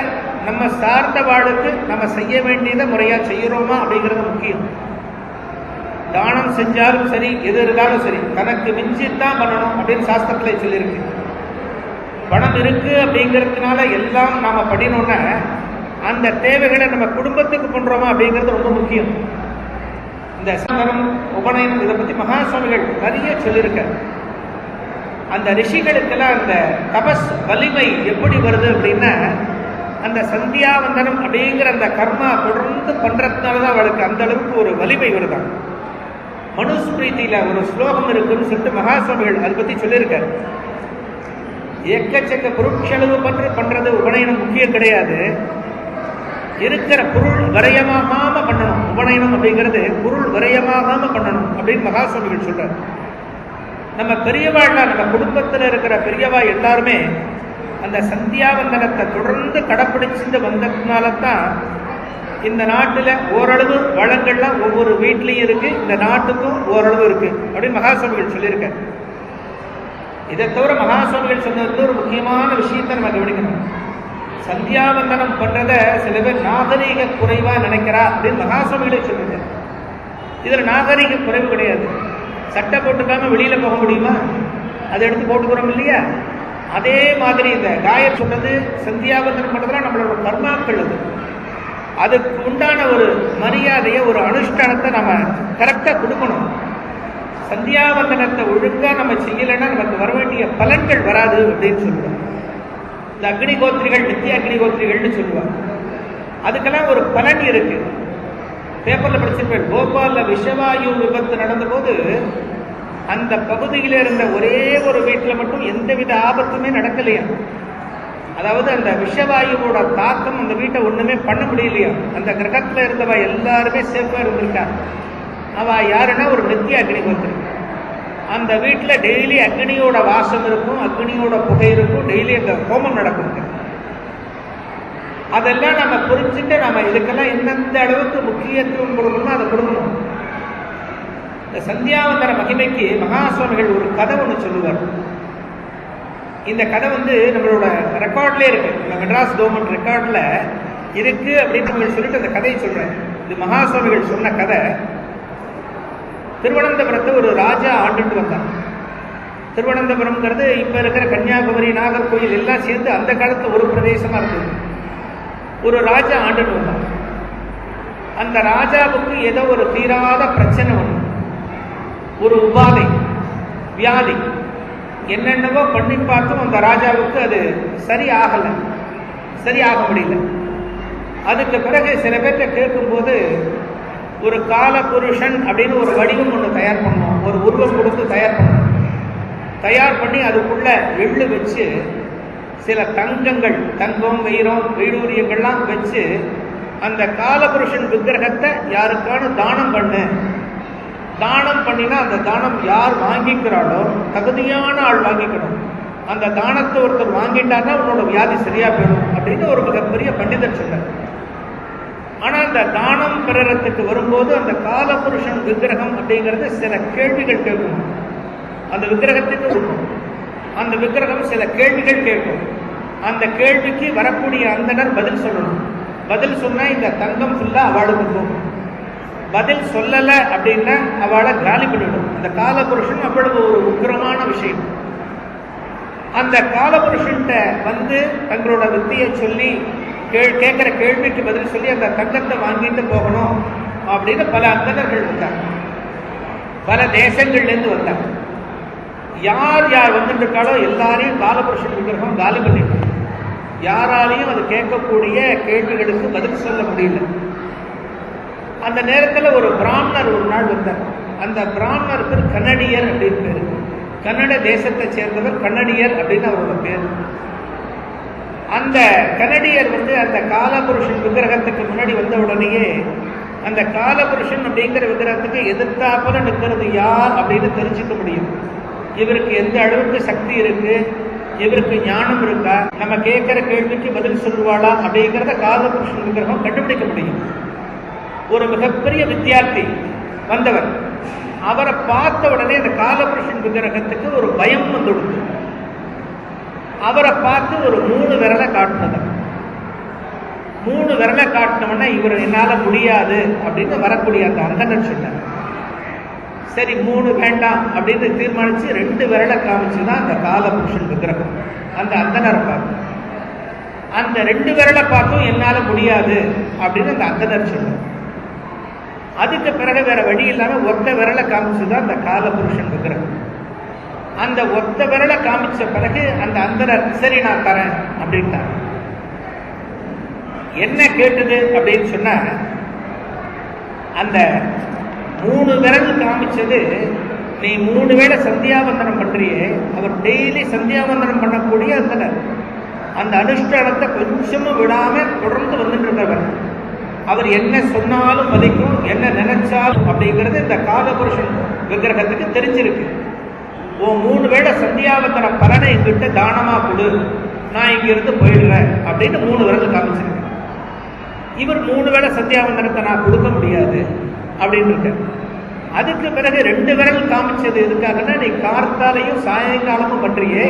Speaker 1: நம்ம சார்ந்த வாழ்க்கை நம்ம செய்ய வேண்டியதை முறையா செய்யறோமா அப்படிங்கிறது முக்கியம். தானம் செஞ்சாலும் சரி, எது இருந்தாலும் சரி, தனக்கு மிஞ்சித்தான் பண்ணணும் அப்படின்னு சாஸ்திரத்துல சொல்லியிருக்கு. பணம் இருக்கு அப்படிங்கிறதுனால எல்லாம் நாம பண்ணினோம்னா அந்த தேவைகளை நம்ம குடும்பத்துக்கு பண்றோமா அப்படிங்கிறது ரொம்ப முக்கியம். இந்த சந்தனம் உபநயனம் இதை பத்தி மகாசுவாமிகள் நிறைய சொல்லியிருக்க. அந்த ரிஷிகளுக்கெல்லாம் அந்த தபஸ் வலிமை எப்படி வருது அப்படின்னா அந்த சந்தியாவந்தனம் அப்படிங்கிற அந்த கர்மா தொடர்ந்து பண்றதுனாலதான் அவளுக்கு அந்த அளவுக்கு ஒரு வலிமை வருதான். மனுஸ்மிருதியில ஒரு ஸ்லோகம் இருக்குன்னு சொல்லிட்டு மகாசுவாமிகள் அதை பத்தி சொல்லியிருக்காரு. எக்கச்சக்க பொருட்செலவு பண்றது உபநயனம் முக்கியம் கிடையாது, இருக்கிற பொருள் விரயமாகாம பண்ணணும். உபநயனம் அப்படிங்கிறது பொருள் விரயமாகாம பண்ணணும் அப்படின்னு மகாசுவாமிகள் சொல்றாரு. நம்ம பெரியவாழ்ல நம்ம குடும்பத்தில் இருக்கிற பெரியவா எல்லாருமே அந்த சந்தியாவந்தனத்தை தொடர்ந்து கடைப்பிடிச்சுட்டு வந்ததுனால தான் இந்த நாட்டில் ஓரளவு வளங்கள்லாம் ஒவ்வொரு வீட்லையும் இருக்கு, இந்த நாட்டுக்கும் ஓரளவு இருக்கு அப்படின்னு மகாசுவாமிகள் சொல்லியிருக்காரு. இதை தவிர மகாசுவாமிகள் சொன்னது ஒரு முக்கியமான விஷயத்தை நம்ம கவனிக்கணும். சந்தியாவந்தனம் பண்றத சில பேர் நாகரீக குறைவா நினைக்கிறா அப்படின்னு மகாசுவாமிகளே சொல்லுங்க. இதுல நாகரீக குறைவு கிடையாது. சட்டை போட்டுக்காம வெளியில போக முடியுமா? அதை எடுத்து போட்டுக்கிறோம் இல்லையா? அதே மாதிரி இந்த காயர் சொன்னது சந்தியாவந்தனம் பண்றதுலாம் நம்மளோட கர்மாக்கள். அதுக்கு உண்டான ஒரு மரியாதையை ஒரு அனுஷ்டானத்தை நம்ம கரெக்டா கொடுக்கணும். சந்தியாவந்தனத்தை ஒழுங்கா நம்ம செய்யலைன்னா நமக்கு வர வேண்டிய பலன்கள் வராது அப்படின்னு சொல்லுவாங்க. இந்த அக்னிகோத்திரிகள் நித்திய அக்னிகோத்திரிகள்னு சொல்லுவாங்க. அதுக்கெல்லாம் ஒரு பலன் இருக்கு. பேப்பர்ல படிச்சிருப்பேன். போபால்ல விஷவாயு விபத்து நடந்த போது அந்த பகுதியில இருந்த ஒரே ஒரு வீட்டில் மட்டும் எந்தவித ஆபத்துமே நடக்கலையா. அதாவது அந்த விஷவாயுவோட தாக்கம் அந்த வீட்டை ஒண்ணுமே பண்ண முடியலையா. அந்த கிரகத்துல இருந்தவ எல்லாருமே சேஃபா இருந்திருக்கா. அவ யாருன்னா ஒரு நித்திய அக்னிகோத்திரி. அந்த வீட்டில் டெய்லி அக்னியோட வாசம் இருக்கும், அக்னியோட புகை இருக்கும், டெய்லி அந்த ஹோமம் நடக்கும். அதெல்லாம் நம்ம புரிஞ்சுட்டு நம்ம இதுக்கெல்லாம் எந்தெந்த அளவுக்கு முக்கியத்துவம் கொடுக்கணுமோ அதை கொடுக்கணும். இந்த சந்தியாவந்தன மகிமைக்கு மகாசுவாமிகள் ஒரு கதை ஒன்று சொல்லுவார். இந்த கதை நம்மளோட ரெக்கார்ட்லேயே இருக்கு, மெட்ராஸ் கவர்மெண்ட் ரெக்கார்ட்ல இருக்கு அப்படின்னு சொல்லிட்டு அந்த கதையை சொல்றேன். இது மகாசுவாமிகள் சொன்ன கதை. திருவனந்தபுரத்தை ஒரு ராஜா ஆண்டுட்டு வந்தான். திருவனந்தபுரம்ங்கிறது இப்ப இருக்கிற கன்னியாகுமரி, நாகர்கோயில் எல்லாம் சேர்ந்து அந்த காலத்துல ஒரு பிரதேசமா இருந்தது. ஒரு ராஜா ஆண்டுட்டு வந்தான். அந்த ராஜாவுக்கு ஏதோ ஒரு தீராத பிரச்சனை ஒண்ணு, ஒரு உபாதை, வியாதி. என்னென்னவோ பண்ணி பார்த்தும் அந்த ராஜாவுக்கு அது சரியாக முடியல. அதுக்கு பிறகு சில பேர்கிட்ட கேட்கும்போது ஒரு கால புருஷன் அப்படின்னு ஒரு வடிவம் ஒன்று தயார் பண்ணோம், ஒரு உருவம் கொடுத்து தயார் பண்ணோம். தயார் பண்ணி அதுக்குள்ள எள்ளு வச்சு சில தங்கங்கள், தங்கம், வைரம், வைடூரியங்கள்லாம் வச்சு அந்த காலபுருஷன் விக்கிரகத்தை யாருக்கான தானம் பண்ணு. தானம் பண்ணினா அந்த தானம் யார் வாங்கிக்கிறாளோ தகுதியான ஆள் வாங்கிக்கணும். அந்த தானத்தை ஒருத்தர் வாங்கிட்டான்னா உன்னோட வியாதி சரியா போயிடும் அப்படின்னு ஒரு மிகப்பெரிய பண்டிதர் சொன்னார். ஆனா அந்த தானம் பெறறதுக்கு வரும்போது அந்த காலபுருஷன் விக்கிரகம் அப்படிங்கிறது சில கேள்விகள் கேட்கும். அந்த விக்கிரகத்துக்கு இருக்கும், அந்த விக்கிரகம் சில கேள்விகள் கேட்கும். அந்த கேள்விக்கு வரக்கூடிய அந்தனர் பதில் சொல்லணும். பதில் சொன்னா இந்த தங்கம் ஃபுல்லா அவளுக்கு போகும். பதில் சொல்லல அப்படின்னா அவளை காலி பண்ணிடும். அந்த காலபுருஷன் அவ்வளவு ஒரு உக்கிரமான விஷயம். அந்த காலபுருஷன்ட்ட தங்களோட வித்தியை சொல்லி கேட்கிற கேள்விக்கு பதில் சொல்லி அந்த தங்கத்தை வாங்கிட்டு போகணும் அப்படின்னு பல அந்தனர்கள் வந்தாங்க, பல தேசங்கள்ல இருந்து வந்தாங்க. யார் யார் வந்துட்டு இருக்காளோ எல்லாரையும் காலபுருஷன் விக்கிரகம் காலி பண்ணிட்டாங்க. யாராலையும் அது கேட்கக்கூடிய கேள்விகளுக்கு பதில் சொல்ல முடியல. அந்த நேரத்தில் ஒரு பிராமணர் ஒரு நாள் வந்தார். அந்த பிராமணர் பேர் கன்னடியர் அப்படின்னு பேரு. கன்னட தேசத்தை சேர்ந்தவர், கன்னடியர் அப்படின்னு அவரோட பேர். அந்த கனடியர் அந்த காலபுருஷன் விக்கிரகத்துக்கு முன்னாடி வந்த உடனேயே அந்த காலபுருஷன் அப்படிங்கிற விக்கிரகத்துக்கு எதிர்த்தாப்புல நிற்கிறது யார் அப்படின்னு தெரிஞ்சுக்க முடியும். இவருக்கு எந்த அளவுக்கு சக்தி இருக்கு, இவருக்கு ஞானம் இருக்கா, நம்ம கேட்கிற கேள்விக்கு பதில் சொல்லுவாளா அப்படிங்கிறத காலபுருஷன் விக்கிரகம் கண்டுபிடிக்க முடியும். ஒரு மிகப்பெரிய வித்தியார்த்தி வந்தவர், அவரை பார்த்த உடனே அந்த காலபுருஷன் விக்கிரகத்துக்கு ஒரு பயம் வந்துடுது. அவரை பார்த்து ஒரு 3 விரலை காட்டினது. 3 விரலை காட்டினோம்னா இவர் என்னால முடியாது அப்படின்னு வரக்கூடிய அந்த அந்தனர் சொன்னார். சரி 3 வேண்டாம் அப்படின்னு தீர்மானிச்சு 2 விரலை காமிச்சுதான் அந்த காலபுருஷன் விக்கிரகம் அந்த அந்தனரை பார்த்து, அந்த 2 விரலை பார்த்தும் என்னால முடியாது அப்படின்னு அந்த அந்தனர் சொன்னார். அதுக்கு பிறகு வேற வழி இல்லாம ஒத்த விரலை காமிச்சுதான் அந்த காலபுருஷன் விக்கிரகம். அந்த ஒத்த விரலை காமிச்ச பிறகு அந்த அந்தனர் சரி நான் தரேன் அப்படின்ட்டார். என்ன கேட்டது அப்படின்னு சொன்ன, அந்த 3 விரல் காமிச்சது, நீ 3 வேளை சந்தியாவந்தனம் பண்றியே, அவர் டெய்லி சந்தியாவந்தனம் பண்ணக்கூடிய அந்தனர், அந்த அனுஷ்டானத்தை கொஞ்சமும் விடாம தொடர்ந்து வந்துட்டு இருக்கிறவர், அவர் என்ன சொன்னாலும் மதிக்கும், என்ன நினைச்சாலும் அப்படிங்கிறது இந்த காலபுருஷன் விக்கிரகத்துக்கு தெரிஞ்சிருக்கு. 3 வேளை சந்தியாவந்தன பலனை எங்கிட்ட தானமா கொடு, நான் இங்கிருந்து போயிடுறேன் அப்படின்னு 3 விரல் காமிச்சிருக்கேன். இவர் 3 வேளை சந்தியாவந்தனத்தை நான் கொடுக்க முடியாது அப்படின்னு இருக்க. அதுக்கு பிறகு 2 விரல் காமிச்சது எதுக்காகனா, நீ கார்த்தாலையும் சாயங்காலமும் பண்றியே,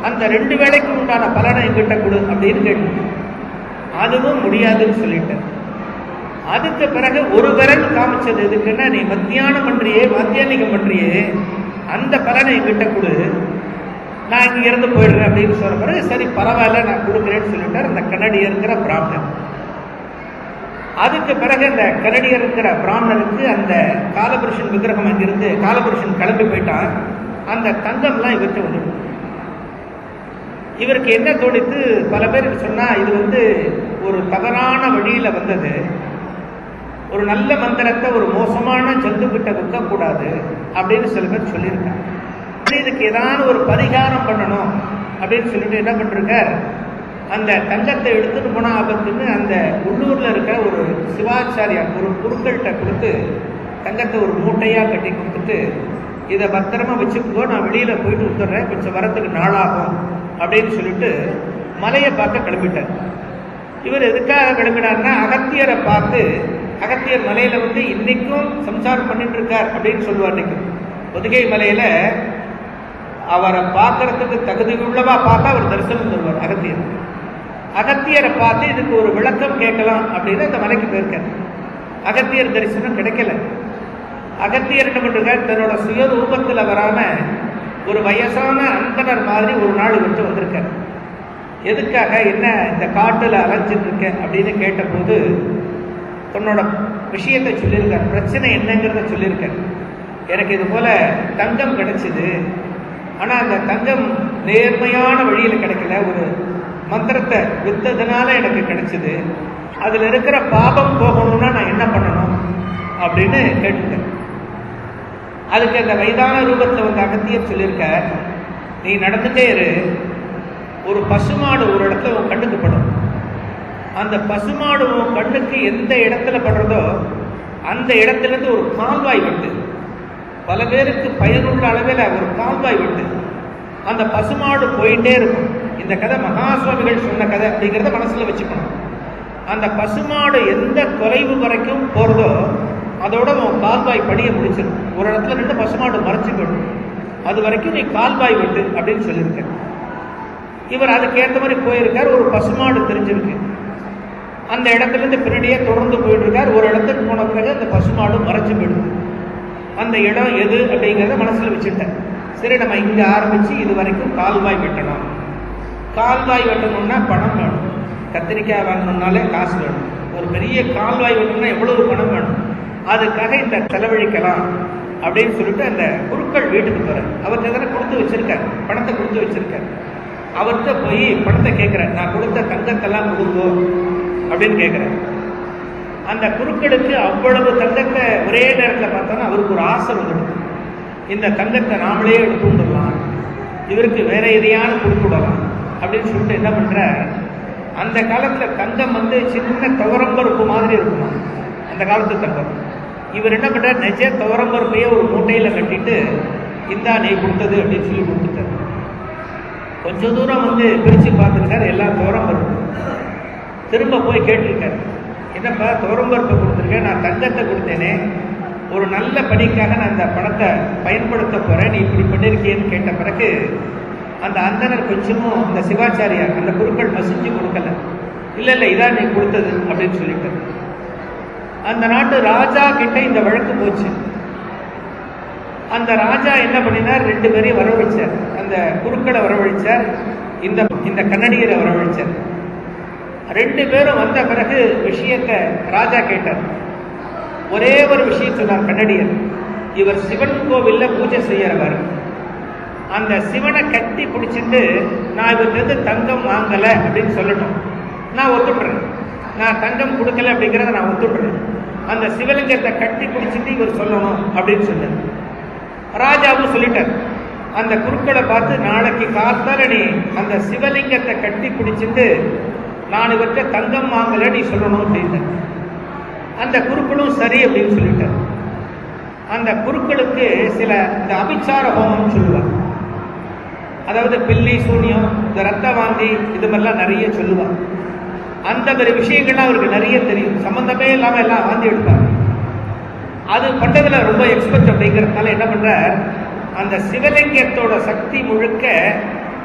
Speaker 1: அந்த 2 வேளைக்கு உண்டான பலனை எங்கிட்ட கொடு அப்படின்னு கேட்டு, அதுவும் முடியாதுன்னு சொல்லிட்டேன். அதுக்கு பிறகு 1 விரல் காமிச்சது எதுக்குன்னா, நீ மத்தியானம் பண்றியே, மத்தியானிகம் பண்றியே, அந்த பலனை என்கிட்ட கொடு, நான் இங்க இருந்து போயிடுறேன் அப்படின்னு சொல்ற பிறகு சரி பரவாயில்ல நான் கொடுக்குறேன்னு சொல்லிட்டார் அந்த கனடியர் இருக்கிற பிராமணன். அதுக்கு பிறகு அந்த கனடியர் இருக்கிற பிராமணனுக்கு அந்த காலபுருஷன் விக்கிரகம் அங்கிருந்து காலபுருஷன் கிளம்பி போயிட்டான். அந்த தங்கம்லாம் இவர்கிட்ட வந்துடும். இவருக்கு என்ன தோணித்து, பல பேருக்கு சொன்னா இது ஒரு தவறான வழியில வந்தது, ஒரு நல்ல மந்திரத்தை ஒரு மோசமான ஜந்து கிட்ட விற்கக்கூடாது அப்படின்னு சில பேர் சொல்லியிருக்காங்க. இதுக்கு ஏதாவது ஒரு பரிகாரம் பண்ணணும் அப்படின்னு சொல்லிட்டு என்ன பண்ணிருக்கார், அந்த தங்கத்தை எடுத்துட்டு போனா ஆபத்துன்னு அந்த உள்ளூர்ல இருக்கிற ஒரு சிவாச்சாரியா ஒரு குருக்கள்கிட்ட கொடுத்து தங்கத்தை ஒரு மூட்டையா கட்டி கொடுத்துட்டு, இதை பத்திரமா வச்சுக்கோ, நான் வெளியில போயிட்டு விட்டுறேன், கொஞ்சம் வரத்துக்கு நாளாகும் அப்படின்னு சொல்லிட்டு மலையை பார்க்க கிளம்பிட்டார். இவர் எதுக்காக கிளம்பினார்னா, அகத்தியரை பார்த்து, அகத்தியர் மலையில இன்னைக்கும் சம்சாரம் பண்ணிட்டு இருக்கார் அப்படின்னு சொல்லுவார். இன்னைக்கு ஒதுகை மலையில அவரை பார்க்கறதுக்கு தகுதி உள்ளவா பார்த்தா அவர் தரிசனம் தருவார் அகத்தியர். அகத்தியரை பார்த்து இதுக்கு ஒரு விளக்கம் கேட்கலாம் அப்படின்னு அந்த மலைக்கு போயிருக்கார். அகத்தியர் தரிசனம் கிடைக்கல. அகத்தியர் என்ன பண்றார், தன்னோட சுய ரூபத்துல வராம ஒரு வயசான அந்தனர் மாதிரி ஒரு நாள் விட்டு வந்திருக்கார். எதுக்காக, என்ன இந்த காட்டுல அலைஞ்சிட்டு இருக்க அப்படின்னு கேட்ட போது தன்னோட விஷயத்தை சொல்லியிருக்கார், பிரச்சனை என்னங்கிறத சொல்லியிருக்கார். எனக்கு இது போல தங்கம் கிடைச்சது, ஆனா அந்த தங்கம் நேர்மையான வழியில கிடைக்கல, ஒரு மந்திரத்தை வித்ததுனால எனக்கு கிடைச்சது, அதுல இருக்கிற பாபம் போகணும்னா நான் என்ன பண்ணணும் அப்படின்னு கேட்டுட்டேன். அதுக்கு அந்த வயதான ரூபத்துல அகத்தியர் சொல்லியிருக்க, நீ நடந்துட்டே இரு, ஒரு பசுமாடு ஒரு இடத்துல உன் கண்ணுக்கு படும், அந்த பசுமாடு உன் கண்ணுக்கு எந்த இடத்துல படுறதோ அந்த இடத்துல இருந்து ஒரு கால்வாய் விட்டு, பல பேருக்கு பயனுள்ள அளவில் ஒரு கால்வாய் விட்டு அந்த பசுமாடு போயிட்டே இருக்கும். இந்த கதை மகாசுவாமிகள் சொன்ன கதை அப்படிங்கிறத மனசுல வச்சுக்கணும். அந்த பசுமாடு எந்த தொலைவு வரைக்கும் போறதோ அதோட உன் கால்வாய் படிய முடிச்சிடும். ஒரு இடத்துல 2 பசுமாடு மறைச்சு போயிடும், அது வரைக்கும் நீ கால்வாய் விட்டு அப்படின்னு சொல்லியிருக்க. இவர் அதுக்கு ஏற்ற மாதிரி போயிருக்கார். ஒரு பசுமாடு தெரிஞ்சிருக்கு, அந்த இடத்துல இருந்து பின்னாடியே தொடர்ந்து போயிட்டு இருக்கார். ஒரு இடத்துக்கு போன பிறகு அந்த பசுமாடு மறைச்சு போயிடுது. அந்த இடம் எது அப்படிங்கிறத மனசுல வச்சுட்டேன். சரி, நம்ம இங்க ஆரம்பிச்சு இது வரைக்கும் கால்வாய் வெட்டணும். கால்வாய் வெட்டணும்னா பணம் வேணும், கத்திரிக்காய் வாங்கணும்னாலே காசு வேணும், ஒரு பெரிய கால்வாய் வெட்டணும்னா எவ்வளவு பணம் வேணும், அதுக்காக இந்த செலவழிக்கலாம் அப்படின்னு சொல்லிட்டு அந்த குருக்கள் வீட்டுக்கு போறார். அவர்கிட்ட எதனா கொடுத்து வச்சிருக்காரு, பணத்தை கொடுத்து வச்சிருக்காரு. அவர்கிட்ட போய் பணத்தை கேட்கிறேன், நான் கொடுத்த தங்கத்தெல்லாம் கொடுங்கோ அப்படின்னு கேட்கிறேன். அந்த குருக்களுக்கு அவ்வளவு தங்கத்தை ஒரே நேரத்தில் பார்த்தோன்னா அவருக்கு ஒரு ஆசை வந்துடுது, இந்த தங்கத்தை நாமளே எடுத்து விடலாம், இவருக்கு வேற எதையான கொடுத்துடலாம் அப்படின்னு சொல்லிட்டு என்ன பண்ற, அந்த காலத்துல தங்கம் சின்ன துவரம்பருப்பு மாதிரி இருக்குமா, அந்த காலத்து தங்கம். இவர் என்ன பண்றார், நெஜ துவரம்பருப்பையே ஒரு மூட்டையில கட்டிட்டு இந்தா நீ கொடுத்தது அப்படின்னு சொல்லி கொடுத்துட்டார். கொஞ்சம் தூரம் பிரிச்சு பார்த்துருக்காரு, எல்லாம் துவரம்பருப்பு. திரும்ப போய் கேட்டிருக்காரு, என்னப்பா துவரம்பருப்பை கொடுத்துருக்கேன், நான் தங்கத்தை கொடுத்தேனே, ஒரு நல்ல பணிக்காக நான் இந்த பணத்தை பயன்படுத்த போறேன், நீ இப்படி பண்ணிருக்கேன்னு கேட்ட பிறகு அந்த அந்தனர் கொஞ்சமும் அந்த சிவாச்சாரியார் அந்த குருக்கள் மசிஞ்சு கொடுக்கல. இல்ல இல்ல இதான் நீ கொடுத்தது அப்படின்னு சொல்லிட்டு அந்த நாட்டு ராஜா கிட்ட இந்த வழக்கு போச்சு. அந்த ராஜா என்ன பண்ணினார், 2 பேரையும் வரவழைச்சார். அந்த குருக்களை வரவழைச்சார், இந்த கன்னடியரை வரவழைச்சார். 2 பேரும் வந்த பிறகு விஷயத்தை ராஜா கேட்டார். ஒரே ஒரு விஷயம் சொன்னார் கன்னடியர், இவர் சிவன் கோவில்ல பூஜை செய்யறவர், அந்த சிவனை கட்டி பிடிச்சிட்டு நான் இவர்கிட்ட தங்கம் வாங்கல அப்படின்னு சொல்லணும், நான் ஒத்துடுறேன். நான் தங்கம் கொடுக்கல அப்படிங்கிறத நான் ஒத்துடுறேன். அந்த சிவலிங்கத்தை கட்டி பிடிச்சிட்டு இவர் சொல்லணும் அப்படின்னு சொன்னார். ராஜாவும் சொல்லிட்டார். அந்த குருக்களை பார்த்து, நாளைக்கு காத்தால நீ அந்த சிவலிங்கத்தை கட்டி பிடிச்சிட்டு நான் இவர்கிட்ட தங்கம் வாங்கல நீ சொல்லணும் அப்படின்னு. அந்த குருக்களும் சரி அப்படின்னு சொல்லிட்டார். அந்த குருக்களுக்கு சில இந்த அபிச்சார ஹோமம் சொல்லுவார். அதாவது பில்லி சூன்யம், இந்த ரத்த வாந்தி, இது மாதிரிலாம் நிறைய சொல்லுவார். அந்த மாதிரி விஷயங்கள்லாம் அவருக்கு நிறைய தெரியும். சம்பந்தமே இல்லாம எல்லாம் வாந்தி எடுப்பார். அது பண்றதுல ரொம்ப எக்ஸ்பர்ட் அப்படிங்கிறதுனால என்ன பண்ற, அந்த சிவலிங்கத்தோட சக்தி முழுக்க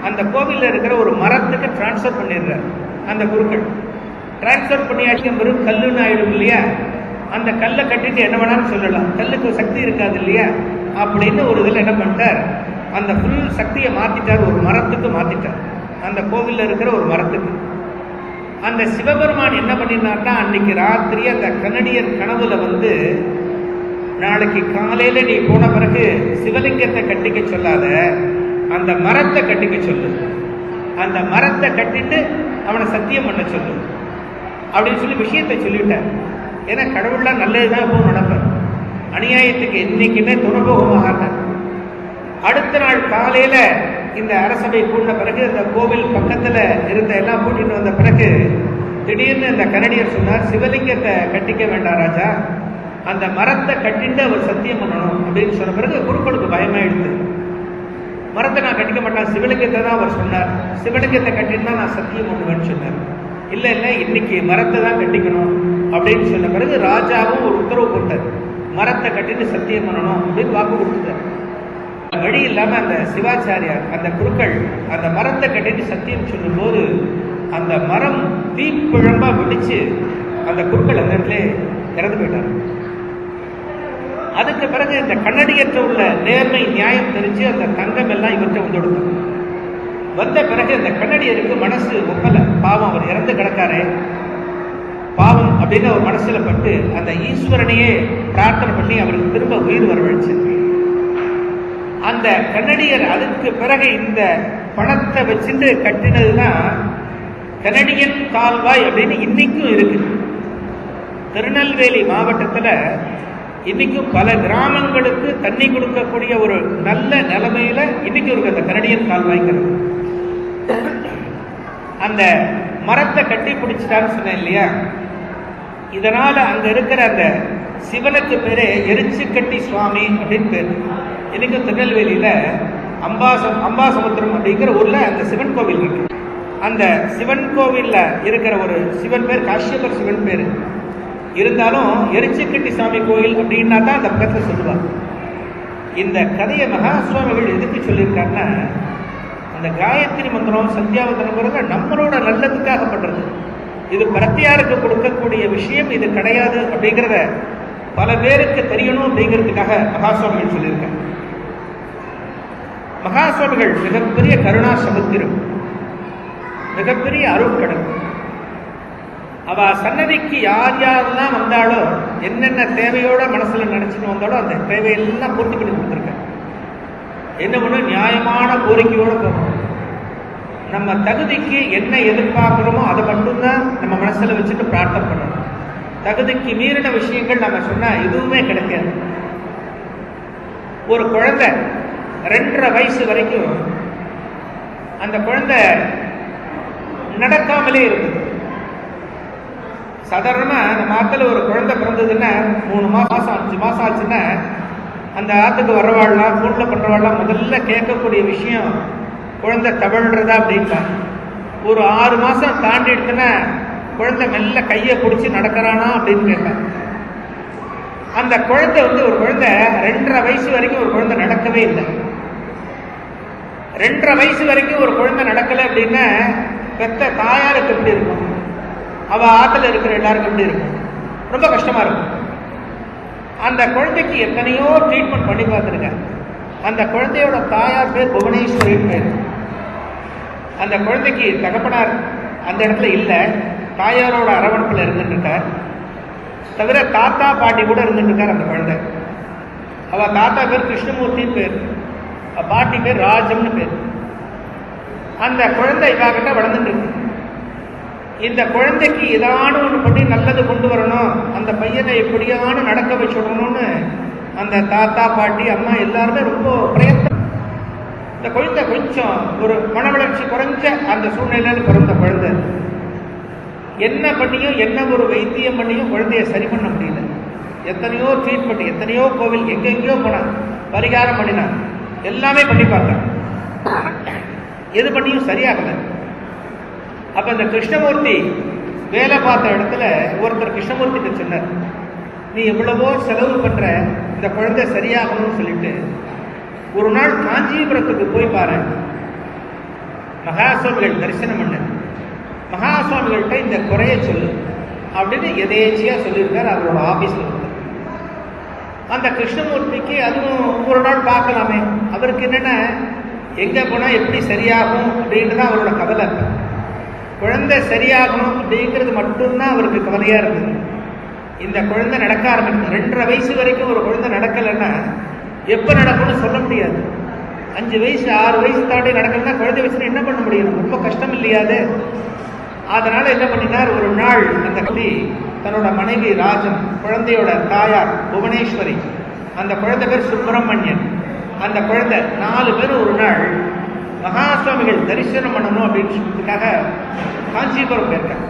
Speaker 1: அந்த கோவில்ல இருக்கிற ஒரு மரத்துக்கு டிரான்ஸ்பர் பண்ணிடுறார். அந்த குருக்கள் டிரான்ஸ்பர் பண்ணியாச்சு, வெறும் கல்லுன்னு ஆயிடும் இல்லையா, அந்த கல்லை கட்டிட்டு என்ன வேணாலும் சொல்லலாம், கல்லுக்கு சக்தி இருக்காது இல்லையா அப்படின்னு ஒரு இதில் என்ன பண்ணிட்டார், அந்த ஃபுல் சக்தியை மாத்திட்டார், ஒரு மரத்துக்கு மாத்திட்டார், அந்த கோவில்ல இருக்கிற ஒரு மரத்துக்கு. அந்த சிவபெருமான் என்ன பண்ணினார்னா, அன்னைக்கு ராத்திரி அந்த கன்னடியர் கனவுல நாளைக்கு காலையில நீ போன பிறகு சிவலிங்கத்தை கட்டிக்க சொல்லாத, அந்த மரத்தை கட்டிக்க சொல்லு, அந்த மரத்தை கட்டிட்டு அவனை சத்தியம் பண்ண சொல்லு அப்படின்னு சொல்லி விஷயத்தை சொல்லிட்டார். ஏன்னா கடவுள்லாம் நல்லதுதான் இப்போ நடப்பார், அநியாயத்துக்கு என்னைக்குமே துணை போக மாட்டார். அடுத்த நாள் காலையில இந்த அரசபை கூடின பிறகு அந்த கோவில் பக்கத்துல இருந்த எல்லாம் கூட்டிட்டு வந்த பிறகு திடீர்னு அந்த கன்னடியர் சொன்னார், சிவலிங்கத்தை கட்டிக்க வேண்டாம் ராஜா, அந்த மரத்தை கட்டிட்டு அவர் சத்தியம் பண்ணணும் அப்படின்னு சொன்ன பிறகு குருக்களுக்கு பயமாயிடுது. மரத்தை நான் கட்டிக்க மாட்டேன், சிவலிங்கத்தை தான் அவர் சொன்னார், சிவலிங்கத்தை கட்டிட்டு தான் நான் சத்தியம் பண்ணுவேன்னு சொன்னார். இல்ல இல்ல இன்னைக்கு மரத்தை தான் கட்டிக்கணும் அப்படின்னு சொன்ன பிறகு ராஜாவும் ஒரு உத்தரவு போட்டார், மரத்தை கட்டிட்டு சத்தியம் பண்ணணும் அப்படின்னு வாக்கு கொடுத்துட்டார். வழி இல்லாம அந்த சிவாச்சாரியார் அந்த குருக்கள் அந்த மரத்தை கட்டிட்டு சத்தியம் சொல்லும் போது அந்த மரம் தீப்பிழம்பா வெடிச்சு அந்த குருக்கள் அந்த இடத்துல இறந்து போயிட்டார். அதுக்கு பிறகு இந்த கன்னடியற்ற உள்ள நேர்மை நியாயம் தெரிஞ்சு அந்த தங்கம் எல்லாம் இவற்றை வந்துடுது. வந்த பிறகு அந்த கன்னடியருக்கு மனசு ஒப்பல, பாவம் அவர் இறந்து கிடக்காரே பாவம் அப்படின்னு அவர் மனசுல பட்டு அந்த ஈஸ்வரனையே பிரார்த்தனை பண்ணி அவருக்கு திரும்ப உயிர் வரவழைச்சு. அந்த கன்னடியர் அதுக்கு பிறகு இந்த பணத்தை வச்சுட்டு கட்டினதுதான் கன்னடியன் கால்வாய் அப்படின்னு இன்னைக்கும் இருக்கு. திருநெல்வேலி மாவட்டத்துல இன்னைக்கும் பல கிராமங்களுக்கு தண்ணி கொடுக்கக்கூடிய ஒரு நல்ல நிலைமையில இன்னைக்கும் இருக்கு அந்த கன்னடியன் கால்வாய்ங்கிறது. அந்த மரத்தை கட்டி பிடிச்சிட்டான்னு சொன்னேன் இல்லையா, இதனால அங்க இருக்கிற அந்த சிவனுக்கு பேரு எரிச்சுக்கட்டி சுவாமி அப்படின்னு பேரு. இன்னைக்கும் திருநெல்வேலியில அம்பாசமுத்திரம் அப்படிங்கிற ஊர்ல அந்த சிவன் கோவில் இருக்கு. அந்த சிவன் கோவில்ல இருக்கிற ஒரு சிவன் பேர் காஷ்யபர் சிவன் பேரு. இருந்தாலும் எரிச்சுக்கட்டி சாமி கோயில் அப்படின்னா தான் அந்த பக்கத்துல சொல்லுவாங்க. இந்த கதையை மகா சுவாமிகள் எதுக்கு சொல்லியிருக்காருன்னா, அந்த காயத்ரி மந்திரம் சந்தியாவந்தனம் நம்மளோட நல்லதுக்காக பண்றது, இது பிரத்தியாருக்கு கொடுக்கக்கூடிய விஷயம் இது கிடையாது அப்படிங்கிறத பல பேருக்கு தெரியணும் அப்படிங்கிறதுக்காக மகாசுவாமிகள் சொல்லியிருக்காங்க. மகாசுவாமிகள் மிகப்பெரிய கருணா சமுத்திரம், மிகப்பெரிய அருட்கடல். அவ சன்னதிக்கு யார் யாரெல்லாம் வந்தாலோ, என்னென்ன தேவையோட மனசுல நினைச்சுட்டு வந்தாலோ அந்த தேவையெல்லாம் பூர்த்தி பண்ணி கொடுத்துருக்க. என்ன ஒண்ணு நியாயமான கோரிக்கையோட போகணும். நம்ம தகுதிக்கு என்ன எதிர்பார்க்கிறோமோ அதை மட்டும்தான் நம்ம மனசுல வச்சுட்டு பிரார்த்தனை பண்ணணும். தகுதிக்கு மீறின விஷயங்கள் நம்ம சொன்னா எதுவுமே கிடைக்காது. ஒரு குழந்தை 2.5 வயசு வரைக்கும் அந்த குழந்தை நடக்காமலே இருக்குது. சாதாரணமா நம்ம ஆத்துல ஒரு குழந்தை பிறந்ததுன்னா 3 மாசம் 5 மாசம் ஆச்சுன்னா அந்த ஆத்துக்கு வரவாழலாம், ஃபோன்ல பண்றவாழலாம் முதல்ல கேட்கக்கூடிய விஷயம் குழந்தை தவழ்றதா அப்படின்னா. ஒரு 6 மாசம் தாண்டி எடுத்துன்னா குழந்தை மெல்ல கையை பிடிச்சி நடக்கிறானா அப்படின்னு கேட்பாங்க. அந்த குழந்தை ஒரு குழந்தை 2.5 வயசு வரைக்கும் ஒரு குழந்தை நடக்கவே இல்லை. 2.5 வயசு வரைக்கும் ஒரு குழந்தை நடக்கலை அப்படின்னா பெத்த தாயாருக்கு எப்படி இருக்கும், அவ ஆத்துல இருக்கிற எல்லாருக்கும் எப்படி இருக்கும், ரொம்ப கஷ்டமா இருக்கும். அந்த குழந்தைக்கு எத்தனையோ ட்ரீட்மெண்ட் பண்ணி பார்த்துருக்கேன். அந்த குழந்தையோட தாயார் பேர் புவனேஸ்வரி பேர். அந்த குழந்தைக்கு தகப்பனார் அந்த இடத்துல இல்லை, தாயாரோட அரவணைப்பில் இருந்துட்டு இருக்கார். தவிர தாத்தா பாட்டி கூட இருந்துட்டு இருக்கார் அந்த குழந்தை. அவ தாத்தா பேர் கிருஷ்ணமூர்த்தின்னு பேர், பாட்டி பேர் ராஜம்னு பேர். அந்த குழந்தை இவாகிட்ட வளர்ந்துட்டு இருக்கு. இந்த குழந்தைக்கு ஏதான ஒன்று பண்ணி நல்லது கொண்டு வரணும், அந்த பையனை எப்படியான நடக்க வச்சுடணும்னு அந்த தாத்தா பாட்டி அம்மா எல்லாருமே ரொம்ப பிரயத்தனம். இந்த குழந்தை கொஞ்சம் ஒரு மன வளர்ச்சி குறைஞ்ச அந்த சூழ்நிலையில் பிறந்த குழந்தை. என்ன பண்ணியும் என்ன ஒரு வைத்தியம் பண்ணியும் குழந்தைய சரி பண்ண முடியல. எத்தனையோ ட்ரீட்மெண்ட், எத்தனையோ கோவில், எங்கெங்கயோ போனான், பரிகாரம் பண்ணினான், எல்லாமே பண்ணி பார்த்தான், எது பண்ணியும் சரியாகல. அப்ப இந்த கிருஷ்ணமூர்த்தி வேலை பார்த்த இடத்துல ஒருத்தர் கிருஷ்ணமூர்த்திக்கு சொன்னார், நீ எவ்வளவோ செலவு பண்ற இந்த குழந்தை சரியாகணும்னு சொல்லிட்டு ஒரு நாள் காஞ்சிபுரத்துக்கு போய் பாரு, மகாசுவாமிகள் தரிசனம் பண்ண, மகாசுவாமிகள்கிட்ட இந்த குறைய சொல்லு அப்படின்னு எதேச்சியா சொல்லியிருக்காரு அவரோட ஆபீஸ்ல. அந்த கிருஷ்ணமூர்த்திக்கு அதுவும் ஒரு நாள் பார்க்கலாமே, அவருக்கு என்னன்னா எங்க போனா எப்படி சரியாகும் அப்படின்றதான் அவரோட கவலை. குழந்தை சரியாகணும் அப்படிங்கிறது மட்டும்தான் அவருக்கு கவலையா இருக்குது. இந்த குழந்தை நடக்க ஆரம்பிக்கும். 2.5 வயசு வரைக்கும் ஒரு குழந்தை நடக்கலைன்னா எப்ப நடக்கும்னு சொல்ல முடியாது. 5 வயசு 6 வயசு தாண்டி நடக்கலன்னா குழந்தை வச்சுன்னு என்ன பண்ண முடியும், ரொம்ப கஷ்டம் இல்லையாது. அதனால என்ன பண்ணினார், ஒரு நாள் அந்த குழந்தை தன்னோட மனைவி ராஜம், குழந்தையோட தாயார் புவனேஸ்வரி, அந்த குழந்தை பேர் சுப்பிரமணியன், அந்த குழந்தை 4 பேர் ஒரு நாள் மகாசுவாமிகள் தரிசனம் பண்ணணும் அப்படின்னு சொல்றதுக்காக காஞ்சிபுரம் போயிருக்காங்க.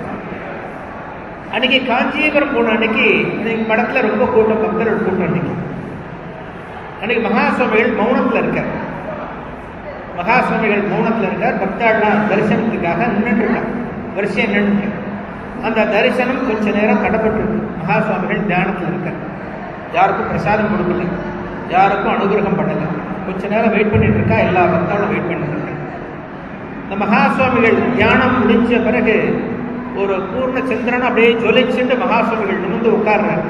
Speaker 1: அன்னைக்கு காஞ்சிபுரம் போன அன்னைக்கு படத்துல ரொம்ப கூட்டம், பக்தர்கள் கூட்டம். அன்னைக்கு மகாசுவாமிகள் மௌனத்துல இருக்கார். மகாசுவாமிகள் மௌனத்துல இருக்கார். பக்தர்கள்லாம் தரிசனத்துக்காக நின்றுட்டு இருக்காங்க, வரிசையா நின்று. அந்த தரிசனம் கொஞ்ச நேரம் தடப்பட்டு இருக்கு. மகாசுவாமிகள் தியானத்துல இருக்கார். யாருக்கும் பிரசாதம் கொடுக்கல, யாருக்கும் அனுகிரகம் பண்ணல. கொஞ்ச நேரம் வெயிட் பண்ணிட்டு இருக்கா, எல்லா பக்தர்களும் வெயிட் பண்ணிட்டு இருக்காங்க. இந்த மகாசுவாமிகள் தியானம் முடிஞ்ச பிறகு ஒரு பூர்ண சந்திரன் அப்படியே ஜொலிச்சுட்டு மகாசுவாமிகள் நிமிர்ந்து உட்கார்றாரு.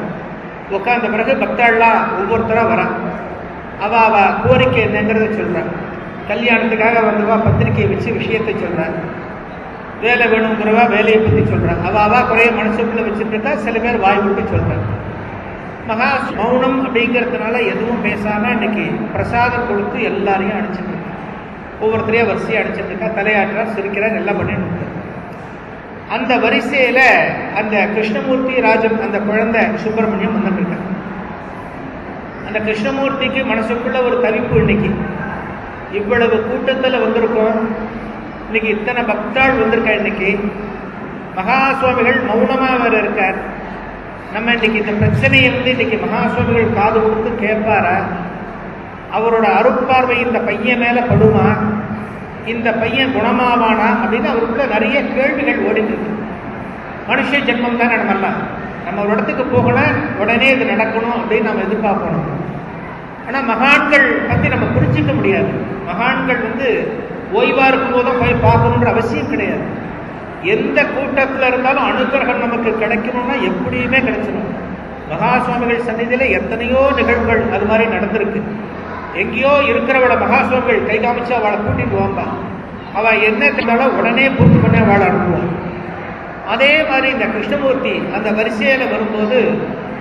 Speaker 1: உட்கார்ந்த பிறகு பக்தர்கள்லாம் ஒவ்வொருத்தரா வரா. அவ கோரிக்கை என்னங்கிறத சொல்றாங்க. கல்யாணத்துக்காக வந்தவா பத்திரிகையை வச்சு விஷயத்தை சொல்றாங்க. வேலை வேணுங்கிறவா வேலையை பத்தி சொல்றாங்க. அவ குறைய மனசுக்குள்ள வச்சுட்டு இருக்கா. சில பேர் வாய் விட்டு சொல்றாங்க. மகா மௌனம் அப்படிங்கிறதுனால எதுவும் பேசாம இன்னைக்கு பிரசாதம் கொடுத்து எல்லாரையும் அனுப்பிச்சிட்டு இருக்கா. ஒவ்வொருத்தரையா வரிசையா அனுப்பிச்சிட்டு இருக்கா. தலையாட்டுறார், சிரிக்கிறார், எல்லாம் பண்ணிட்டு. அந்த வரிசையில அந்த கிருஷ்ணமூர்த்தி ராஜம், அந்த குழந்தை சுப்பிரமணியம் வந்துட்டு இருக்க. அந்த கிருஷ்ணமூர்த்திக்கு மனசுக்குள்ள ஒரு தவிப்பு. இன்னைக்கு இவ்வளவு கூட்டத்துல வந்திருக்கோம், இன்னைக்கு இத்தனை பக்தாள் வந்திருக்கா. இன்னைக்கு மகாசுவாமிகள் மௌனமா வேற இருக்கார். நம்ம இன்னைக்கு இந்த பிரச்சனையை இன்னைக்கு மகாசுவாமிகள் காது கொடுத்து கேட்பாரா? அவரோட அருட்பார்வை இந்த பையன் மேல படுமா? இந்த பையன் குணமாவானா அப்படின்னு அவருக்குள்ள நிறைய கேள்விகள் ஓடிட்டு இருக்கு. மனுஷ ஜென்மம் தானே நம்மெல்லாம். நம்ம ஒரு இடத்துக்கு போகணும், உடனே இது நடக்கணும் அப்படின்னு நம்ம எதிர்பார்க்கணும். ஆனா மகான்கள் பத்தி நம்ம புரிஞ்சிக்க முடியாது. மகான்கள் ஓய்வா இருக்கும் போதும் போய் பார்க்கணுன்ற அவசியம் கிடையாது. எந்த கூட்டத்தில் இருந்தாலும் அனுகிரகம் நமக்கு கிடைக்கணும்னா எப்படியுமே கிடைச்சிடும். மகாசுவாமிகள் சந்நிதியில எத்தனையோ நிகழ்வுகள் அது மாதிரி நடந்திருக்கு. எங்கேயோ இருக்கிறவளை மகாசுவாமிகள் கை காமிச்சு அவளை கூட்டிட்டு வாங்க, அவ என்ன இருந்தாலும் உடனே பூர்த்தி பண்ண அவளை அனுப்புவான். அதே மாதிரி இந்த கிருஷ்ணமூர்த்தி அந்த வரிசையில வரும்போது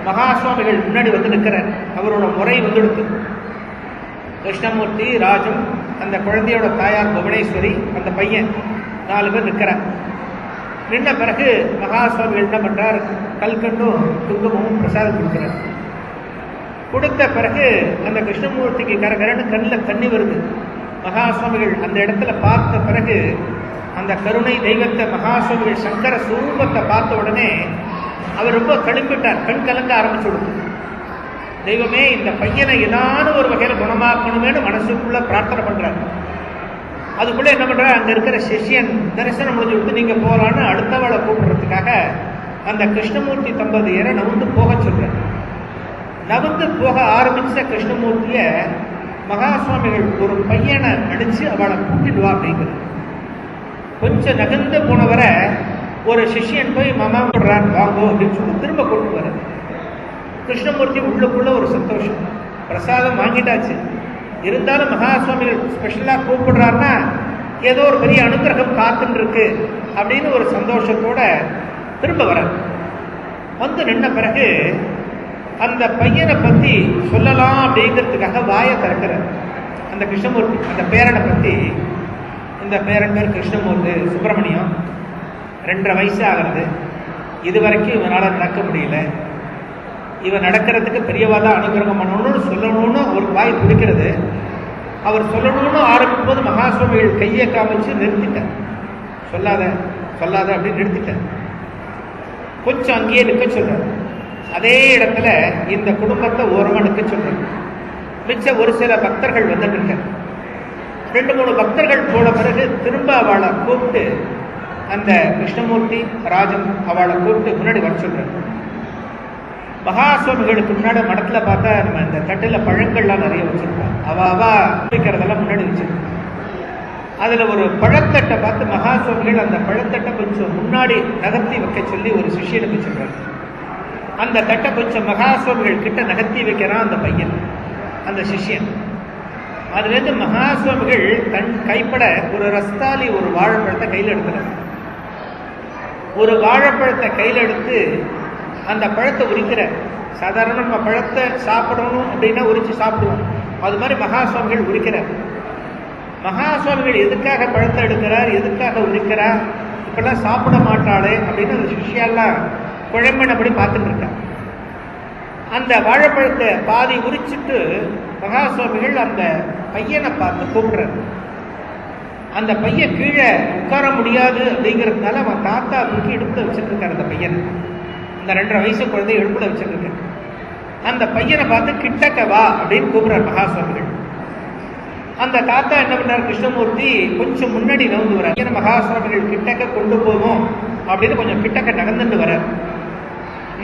Speaker 1: மகாசுவாமிகள் முன்னாடி நிற்கிறார். அவரோட முறை வந்துடுத்து. கிருஷ்ணமூர்த்தி, ராஜம், அந்த குழந்தையோட தாயார் புவனேஸ்வரி, அந்த பையன் 4 பேர் நிற்கிறார். நின்ன பிறகு மகாசுவாமிகள் என்ன பண்றார், கல்கண்டும் குங்குமமும் பிரசாதம் கொடுக்கிறார். கொடுத்த பிறகு அந்த கிருஷ்ணமூர்த்திக்கு கரகரன்னு கண்ணில் தண்ணி வருது. மகாசுவாமிகள் அந்த இடத்துல பார்த்த பிறகு அந்த கருணை தெய்வத்தை மகாசுவாமிகள் சங்கர சுரூபத்தை பார்த்த உடனே அவர் ரொம்ப கடுப்பிட்டார், கண் கலங்க ஆரம்பிச்சு கொடுத்து, தெய்வமே இந்த பையனை ஏதாவது ஒரு வகையில் குணமாக்கணுமேனு மனசுக்குள்ள பிரார்த்தனை பண்றாரு. அதுக்குள்ள என்ன பண்றாரு, அங்க இருக்கிற சிஷ்யன் தரிசனம் முடிஞ்சு விட்டு நீங்க போறான்னு அடுத்தவளை கூப்பிடுறதுக்காக அந்த கிருஷ்ணமூர்த்தி தம்பதியரை நவுந்து போக சொல்றார். நவுந்து போக ஆரம்பிச்ச கிருஷ்ணமூர்த்திய மகாசுவாமிகள் ஒரு பையனை அடிச்சு அவளை கூட்டிட்டு வா அப்படிங்கிறது. கொஞ்சம் நகர்ந்து போனவரை ஒரு சிஷ்யன் போய் மாமா போடுறான் வாங்கோ அப்படின்னு சொல்லி திரும்ப கூட்டு வர. கிருஷ்ணமூர்த்தி உள்ளுக்குள்ள ஒரு சந்தோஷம், பிரசாதம் வாங்கிட்டாச்சு, இருந்தாலும் மகாசுவாமிகள் ஸ்பெஷலாக கூப்பிடுறாருன்னா ஏதோ ஒரு பெரிய அனுகிரகம் காத்துன்னு இருக்கு அப்படின்னு ஒரு சந்தோஷத்தோட திரும்ப வர. வந்து நின்ன பிறகு அந்த பையனை பற்றி சொல்லலாம் அப்படிங்கிறதுக்காக வாயை திறக்கிறார் அந்த கிருஷ்ணமூர்த்தி. அந்த பேரனை பற்றி, இந்த பேரன் பேர் கிருஷ்ணமூர்த்தி சுப்பிரமணியம், 2.5 வயசு ஆகிறது, இது வரைக்கும் இவனால் நடக்க முடியல, இவன் நடக்கிறதுக்கு பெரியவா தான் அனுகிரகம் பண்ணணும்னு சொல்லணும்னு ஒரு வாய் துடிக்கிறது. அவர் சொல்லணும்னு ஆரம்பிக்கும் போது மகாசுவாமிகள் கையை காமிச்சு நிறுத்திட்டார். சொல்லாத சொல்லாத அப்படின்னு நிறுத்திட்டார். கொஞ்சம் அங்கேயே நிற்க சொல்றார். அதே இடத்துல இந்த குடும்பத்தை ஓரமாக நிற்க சொல்றாரு. மிச்ச ஒரு சில பக்தர்கள் வந்துட்டு இருக்கார். 2-3 பக்தர்கள் போன பிறகு திரும்ப அவளை கூப்பிட்டு அந்த கிருஷ்ணமூர்த்தி ராஜன் அவளை கூப்பிட்டு முன்னாடி வர சொல்றாரு. மகாசுவாமிகளுக்கு முன்னாடி மடத்துல பார்த்தா நம்ம இந்த தட்டுல பழங்கள்லாம் நிறைய வச்சிருக்கோம். அவ வைக்கிறதெல்லாம் முன்னாடி வச்சிருக்கோம். அதுல ஒரு பழத்தட்டை பார்த்து மகாசுவாமிகள் அந்த பழத்தட்டை கொஞ்சம் முன்னாடி நகர்த்தி வைக்க சொல்லி ஒரு சிஷியனுக்கு சொல்றாரு. அந்த தட்டை கொஞ்சம் மகாசுவாமிகள் கிட்ட நகர்த்தி வைக்கிறான் அந்த பையன், அந்த சிஷியன். அதுலேருந்து மகாசுவாமிகள் தன் கைப்பட ஒரு ரஸ்தாலி ஒரு வாழைப்பழத்தை கையில் எடுக்கிறார். ஒரு வாழைப்பழத்தை கையில் எடுத்து அந்த பழத்தை உரிக்கிற. சாதாரண நம்ம பழத்தை சாப்பிடணும் அப்படின்னா உரிச்சு சாப்பிடுவோம், அது மாதிரி மகாசுவாமிகள் உரிக்கிறார். மகாசுவாமிகள் எதுக்காக பழத்தை எடுக்கிறார், எதுக்காக உரிக்கிறார், இப்பெல்லாம் சாப்பிட மாட்டாளே அப்படின்னு அந்த சிஷ்யெல்லாம் குழம்பினபடி பார்த்துட்டு இருக்கார். அந்த வாழைப்பழத்தை பாதி உரிச்சுட்டு மகாசுவாமிகள் அந்த பையனை பார்த்து கூப்பிடுறார். அந்த பையன் கீழே உட்கார முடியாது அப்படிங்கிறதுனால அவன் தாத்தா தூக்கி இடுப்புல வச்சுட்டு இருக்காரு. அந்த பையன், இந்த 2.5 வயசு குழந்தை இடுப்புல வச்சுட்டு இருக்காரு. அந்த பையனை பார்த்து கிட்டக்க வா அப்படின்னு கூப்பிடுறார் மகாசுவாமிகள். அந்த தாத்தா என்ன பண்ணார், கிருஷ்ணமூர்த்தி கொஞ்சம் முன்னாடி நகர்ந்து வர. மகாசுவாமிகள் கிட்டக்க கொண்டு போவோம் அப்படின்னு கொஞ்சம் கிட்டக்க நகர்ந்துட்டு வர.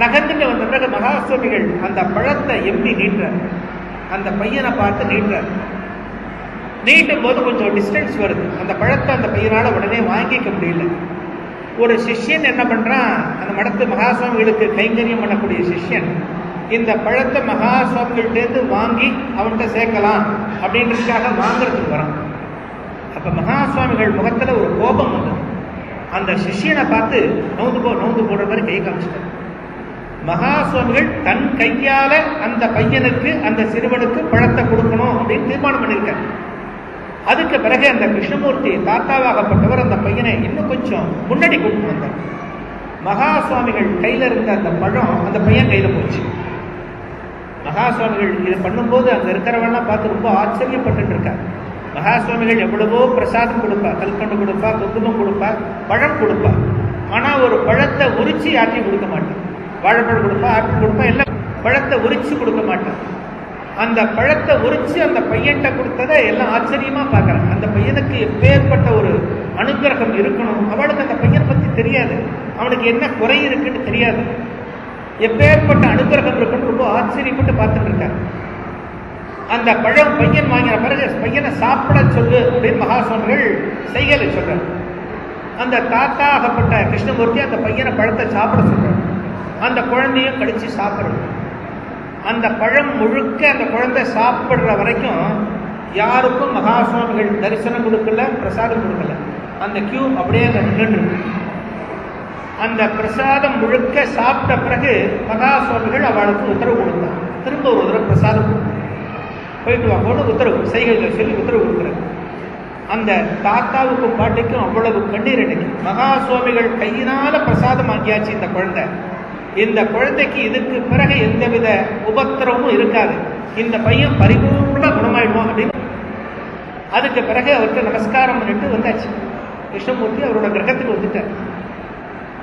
Speaker 1: நகர்ந்துட்டு வந்த பிறகு மகாசுவாமிகள் அந்த பழத்தை எப்படி நீட்டுறார், அந்த பையனை பார்த்து நீட்டுறார். நீட்டும் போது கொஞ்சம் டிஸ்டன்ஸ் வருது. அந்த பழத்தை அந்த பையனால உடனே வாங்கிக்க முடியல. ஒரு சிஷ்யன் என்ன பண்றான், அந்த மடத்து மகாசுவாமிகளுக்கு கைங்கரியம் பண்ணக்கூடிய சிஷ்யன் இந்த பழத்தை மகாசுவாமிகள்டேருந்து வாங்கி அவன்கிட்ட சேர்க்கலாம் அப்படின்றதுக்காக வாங்குறதுக்கு வரான். அப்ப மகாசுவாமிகள் முகத்துல ஒரு கோபம் வந்தது. அந்த சிஷ்யனை பார்த்து நவுந்து போடுற மாதிரி கை காமிச்சிட்டார். மகாசுவாமிகள் தன் கையால அந்த பையனுக்கு அந்த சிறுவனுக்கு பழத்தை கொடுக்கணும் அப்படின்னு தீர்மானம் பண்ணியிருக்கார். அதுக்கு பிறகு அந்த கிருஷ்ணமூர்த்தி தாத்தாவாகப்பட்டவர் அந்த பையனை இன்னும் கொஞ்சம் முன்னாடி கூப்பிட்டு வந்தார். மகாசுவாமிகள் கையில இருந்த அந்த பழம் அந்த பையன் கையில போச்சு. மகாசுவாமிகள் இதை பண்ணும்போது அங்க இருக்கிறவெல்லாம் பார்த்து ரொம்ப ஆச்சரியப்பட்டு இருக்கார். மகாசுவாமிகள் எவ்வளவோ பிரசாதம் கொடுப்பா, கல்கண்டு கொடுப்பா, குங்குமம் கொடுப்பா, பழம் கொடுப்பா, ஆனா ஒரு பழத்தை உரிச்சு யார்ட்டையும் கொடுக்க மாட்டான். வாழைப்பழம் கொடுப்பா, ஆப்பிள் கொடுப்பா, எல்லாம் பழத்தை உரிச்சு கொடுக்க மாட்டான். அந்த பழத்தை உரிச்சு அந்த பையன்கிட்ட கொடுத்ததை எல்லாம் ஆச்சரியமா பார்க்கறாங்க. அந்த பையனுக்கு எப்பேற்பட்ட ஒரு அனுகிரகம் இருக்கணும், அவளுக்கு அந்த பையனை பத்தி தெரியாது, அவனுக்கு என்ன குறை இருக்குன்னு தெரியாது, எப்பேற்பட்ட அனுகிரகம் இருக்குன்னு ரொம்ப ஆச்சரியப்பட்டு பார்த்துட்டு இருக்காரு. அந்த பழம் பையன் வாங்கின பிறகு பையனை சாப்பிட சொல்லு அப்படின்னு மகாசுவாமிகள் செய்கலை சொல்றாரு. அந்த தாத்தா ஆகப்பட்ட கிருஷ்ணமூர்த்தி அந்த பையனை பழத்தை சாப்பிட சொல்றாரு. அந்த குழந்தையும் கடிச்சு சாப்பிடுறது. அந்த பழம் முழுக்க அந்த குழந்தை சாப்பிடுற வரைக்கும் யாருக்கும் மகாசுவாமிகள் தரிசனம் கொடுக்கல, பிரசாதம் கொடுக்கல. அந்த கியூ அப்படியே அங்க நின்று. அந்த பிரசாதம் முழுக்க சாப்பிட்ட பிறகு மகாசுவாமிகள் அவளுக்கு உத்தரவு கொடுத்தார். திரும்ப ஒரு தடவை பிரசாதம் போயிட்டு வாங்கன்னு உத்தரவு செய்கைகள் சொல்லி உத்தரவு கொடுக்குறாரு. அந்த தாத்தாவுக்கும் பாட்டிக்கும் அவ்வளவு கண்ணீர் அடிக்கு. மகாசுவாமிகள் கையினால பிரசாதம் ஆக்கியாச்சு இந்த குழந்தை. இந்த குழந்தைக்கு இதுக்கு பிறகு எந்தவித உபத்திரமும் இருக்காது, இந்த பையன் பரிபூர்ண குணமாயிடுவோம் அப்படின்னு அதுக்கு பிறகு அவருக்கு நமஸ்காரம் பண்ணிட்டு வந்தாச்சு. கிருஷ்ணமூர்த்தி அவரோட கிரகத்துக்கு வந்துட்டார்.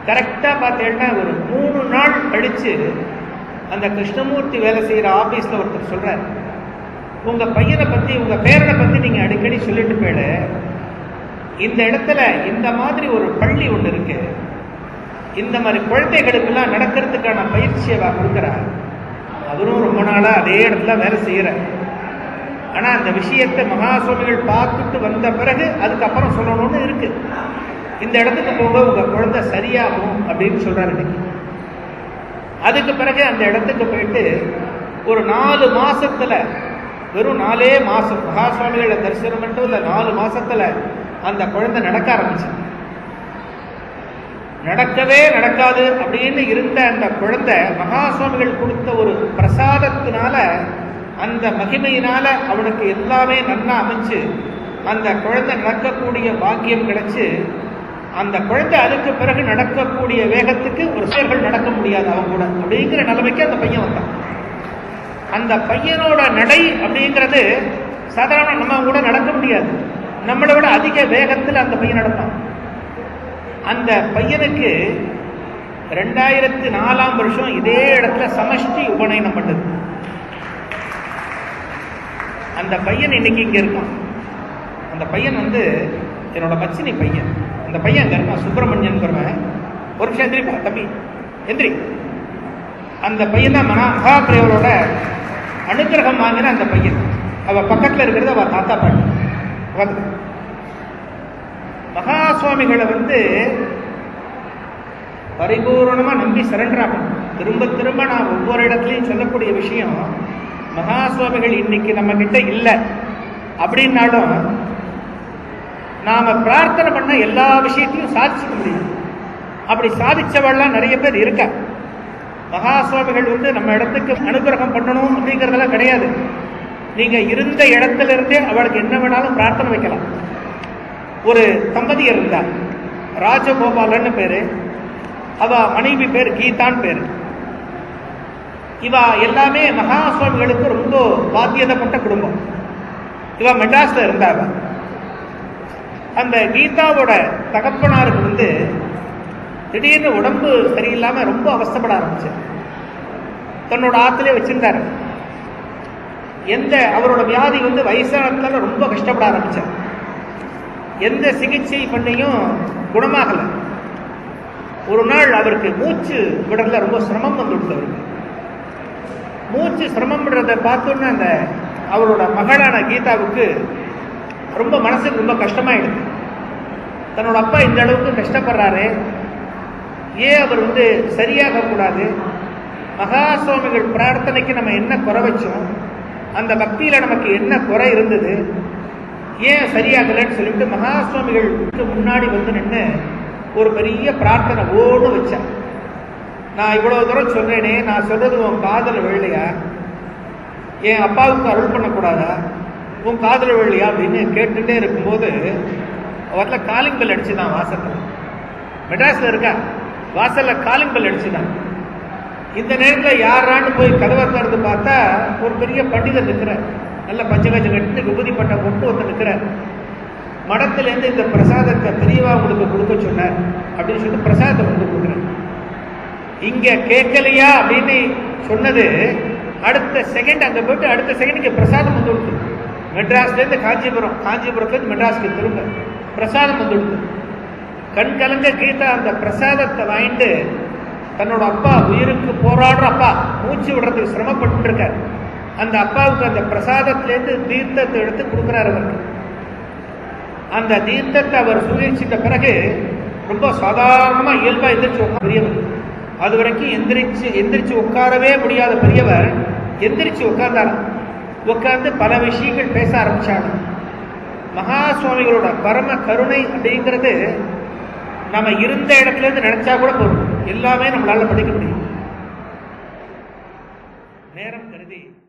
Speaker 1: கரெக்டாக பார்த்தேன்னா ஒரு 3 நாள் கழிச்சு அந்த கிருஷ்ணமூர்த்தி வேலை செய்கிற ஆஃபீஸில் ஒருத்தர் சொல்கிறார், உங்கள் பையனை பற்றி உங்கள் பேரனை பற்றி நீங்கள் அடிக்கடி சொல்லிட்டு போயிடு, இந்த இடத்துல இந்த மாதிரி ஒரு பள்ளி ஒன்று இருக்கு, இந்த மாதிரி குழந்தைகளுக்கெல்லாம் நடக்கிறதுக்கான பயிற்சியை கொடுக்குறார். அவரும் ரொம்ப நாளாக அதே இடத்துல வேலை செய்கிறார். ஆனால் அந்த விஷயத்தை மகா சுவாமிகள் பார்த்துட்டு வந்த பிறகு அதுக்கப்புறம் சொல்லணும்னு இருக்கு. இந்த இடத்துக்கு போக உங்க குழந்தை சரியாகும் அப்படின்னு சொல்றாரு இன்னைக்கு. அதுக்கு பிறகு அந்த இடத்துக்கு போயிட்டு ஒரு 4 மாசத்துல, வெறும் 4 மாசம் மகா சுவாமிகளை தரிசனம் பண்ணிட்டு இந்த 4 மாசத்துல அந்த குழந்தை நடக்க ஆரம்பிச்சு. நடக்கவே நடக்காது அப்படின்னு இருந்த அந்த குழந்தை மகா சுவாமிகள் கொடுத்த ஒரு பிரசாதத்தினால, அந்த மகிமையினால அவனுக்கு எல்லாமே நன்னா அமைச்சு அந்த குழந்தை நடக்கக்கூடிய பாக்கியம் கிடைச்சு, அந்த குழந்தை அதுக்கு பிறகு நடக்கக்கூடிய வேகத்துக்கு ஒரு சிலர்கள் நடக்க முடியாது அவங்க கூட அப்படிங்கிற நிலைமைக்கு அந்த பையன் வந்தான். அந்த பையனோட நடை அப்படிங்கிறது சாதாரண நம்ம கூட நடக்க முடியாது, நம்மளை விட அதிக வேகத்தில் அந்த பையன் நடப்பான். அந்த பையனுக்கு 2004ஆம் வருஷம் இதே இடத்துல சமஷ்டி உபநயனம் பண்ணது. அந்த பையன் இன்னைக்கு இங்க இருக்கான். அந்த பையன் என்னோட மச்சினி பையன். அந்த பையன் அங்க இருக்கான், சுப்பிரமணியன். ஒரு நிமிஷம் எந்திரிப்பா தம்பி, எந்திரி. அந்த பையன் தான் மகாபிரேவரோட அனுகிரகம் வாங்கின அந்த பையன். அவ பக்கத்துல இருக்கிறது அவ தாத்தா பாட்டி. மகா சுவாமிகளை பரிபூர்ணமா நம்பி சரண்டர் ஆகணும். திரும்ப திரும்ப நான் ஒவ்வொரு இடத்துலையும் சொல்லக்கூடிய விஷயம், மகா சுவாமிகள் இன்னைக்கு நம்ம கிட்ட இல்லை அப்படின்னாலும் நாம பிரார்த்தனை பண்ண எல்லா விஷயத்தையும் சாதிச்சுக்க முடியும். அப்படி சாதிச்சவெல்லாம் நிறைய பேர் இருக்கா. மகா சுவாமிகள் நம்ம இடத்துக்கு அனுகிரகம் பண்ணணும் அப்படிங்கிறதெல்லாம் கிடையாது. நீங்க இருந்த இடத்துல இருந்தே அவளுக்கு என்ன வேணாலும் பிரார்த்தனை வைக்கலாம். ஒரு தம்பதியர் இருந்தா, ராஜகோபாலன்னு பேரு, அவ மனைவி பேர் கீதான்னு பேரு. இவ எல்லாமே மகா சுவாமிகளுக்கு ரொம்ப பாத்தியதப்பட்ட குடும்பம். இவ மெட்ராஸ்ல இருந்தாங்க. அந்த கீதாவோட தகப்பனாருக்கு திடீர்னு உடம்பு சரியில்லாம ரொம்ப அவஸ்தப்பட ஆரம்பிச்சு. தன்னோட ஆத்திலே வச்சிருந்தாரு. அவரோட வியாதி வயசானதுனால ரொம்ப கஷ்டப்பட ஆரம்பிச்சார். எந்த சிகிச்சை பண்ணியும் குணமாகல. ஒரு நாள் அவருக்கு மூச்சு விடல ரொம்ப சிரமம் வந்துடுச்சு. அவருக்கு மூச்சு சிரமம் விடுறத பார்த்தோன்னு அவரோட மகளான கீதாவுக்கு ரொம்ப மனசுக்கு ரொம்ப கஷ்டமாயிடுது. தன்னோட அப்பா இந்த அளவுக்கு கஷ்டப்படுறாரு, ஏன் அவர் சரியாக கூடாது, மகா சுவாமிகள் பிரார்த்தனைக்கு நம்ம என்ன குறை வச்சோம், அந்த பக்தியில நமக்கு என்ன குறை இருந்தது, ஏன் சரியாகலன்னு சொல்லிட்டு மகா சுவாமிகளுக்கு முன்னாடி நின்று ஒரு பெரிய பிரார்த்தனை ஓடு வச்சேன். நான் இவ்வளவு தூரம் சொல்றேனே, நான் சொல்றது உன் காதல விழலையா, என் அப்பாவுக்கு அருள் பண்ணக்கூடாதா, உன் காதல விழலையா அப்படின்னு கேட்டுட்டே இருக்கும்போது அவர்ல காலிங் பெல் அடிச்சுதான். வாசல்ல மெட்ராஸ்ல இருக்கா, வாசல்ல காலிங் பெல் அடிச்சுதான். இந்த நேரத்தில் யாரான்னு போய் கதவை திறந்து பார்த்தா ஒரு பெரிய பண்டிதர் நிற்கிறார். நல்ல பஞ்சகஜ கட்டு விபூதி பட்டை கொண்டு நிற்கிறார். மடத்திலேருந்து இந்த பிரசாதத்தை பெரியவா உங்களுக்கு கொடுக்க சொன்னார் அப்படின்னு சொல்லிட்டு பிரசாதத்தை கொடுக்குறார். இங்க கேட்கலையா அப்படின்னு சொன்னது அடுத்த செகண்ட் அங்க போயிட்டு அடுத்த செகண்ட் இங்க பிரசாதம் கொடுத்து, மெட்ராஸ்ல இருந்து காஞ்சிபுரம், காஞ்சிபுரத்துல இருந்து மெட்ராஸ்க்கு திரும்ப பிரசாதம் கொடுத்து, கண் கலங்க கீதா அந்த பிரசாதத்தை வாங்கிட்டு தன்னோட அப்பா உயிருக்கு போராடுற அப்பா, மூச்சு விடுறதுக்கு சிரமப்பட்டு இருக்கார், அந்த அப்பாவுக்கு அந்த பிரசாதத்திலேருந்து தீர்த்தத்தை எடுத்து கொடுக்குறாரு. அவருக்கு அந்த தீர்த்தத்தை அவர் சுழிச்சிட்ட பிறகு ரொம்ப சாதாரணமா இயல்பா எந்திரிச்சு பெரியவர். அது வரைக்கும் எந்திரிச்சு உட்காரவே முடியாத பெரியவர் எந்திரிச்சு உட்கார்ந்தார். உட்கார்ந்து பல விஷயங்கள் பேச ஆரம்பிச்சாங்க. மகா சுவாமிகளோட பரம கருணை அப்படிங்கிறது நம்ம இருந்த இடத்துல இருந்து நினைச்சா கூட போதும், எல்லாமே நம்மளால படிக்க முடியும்.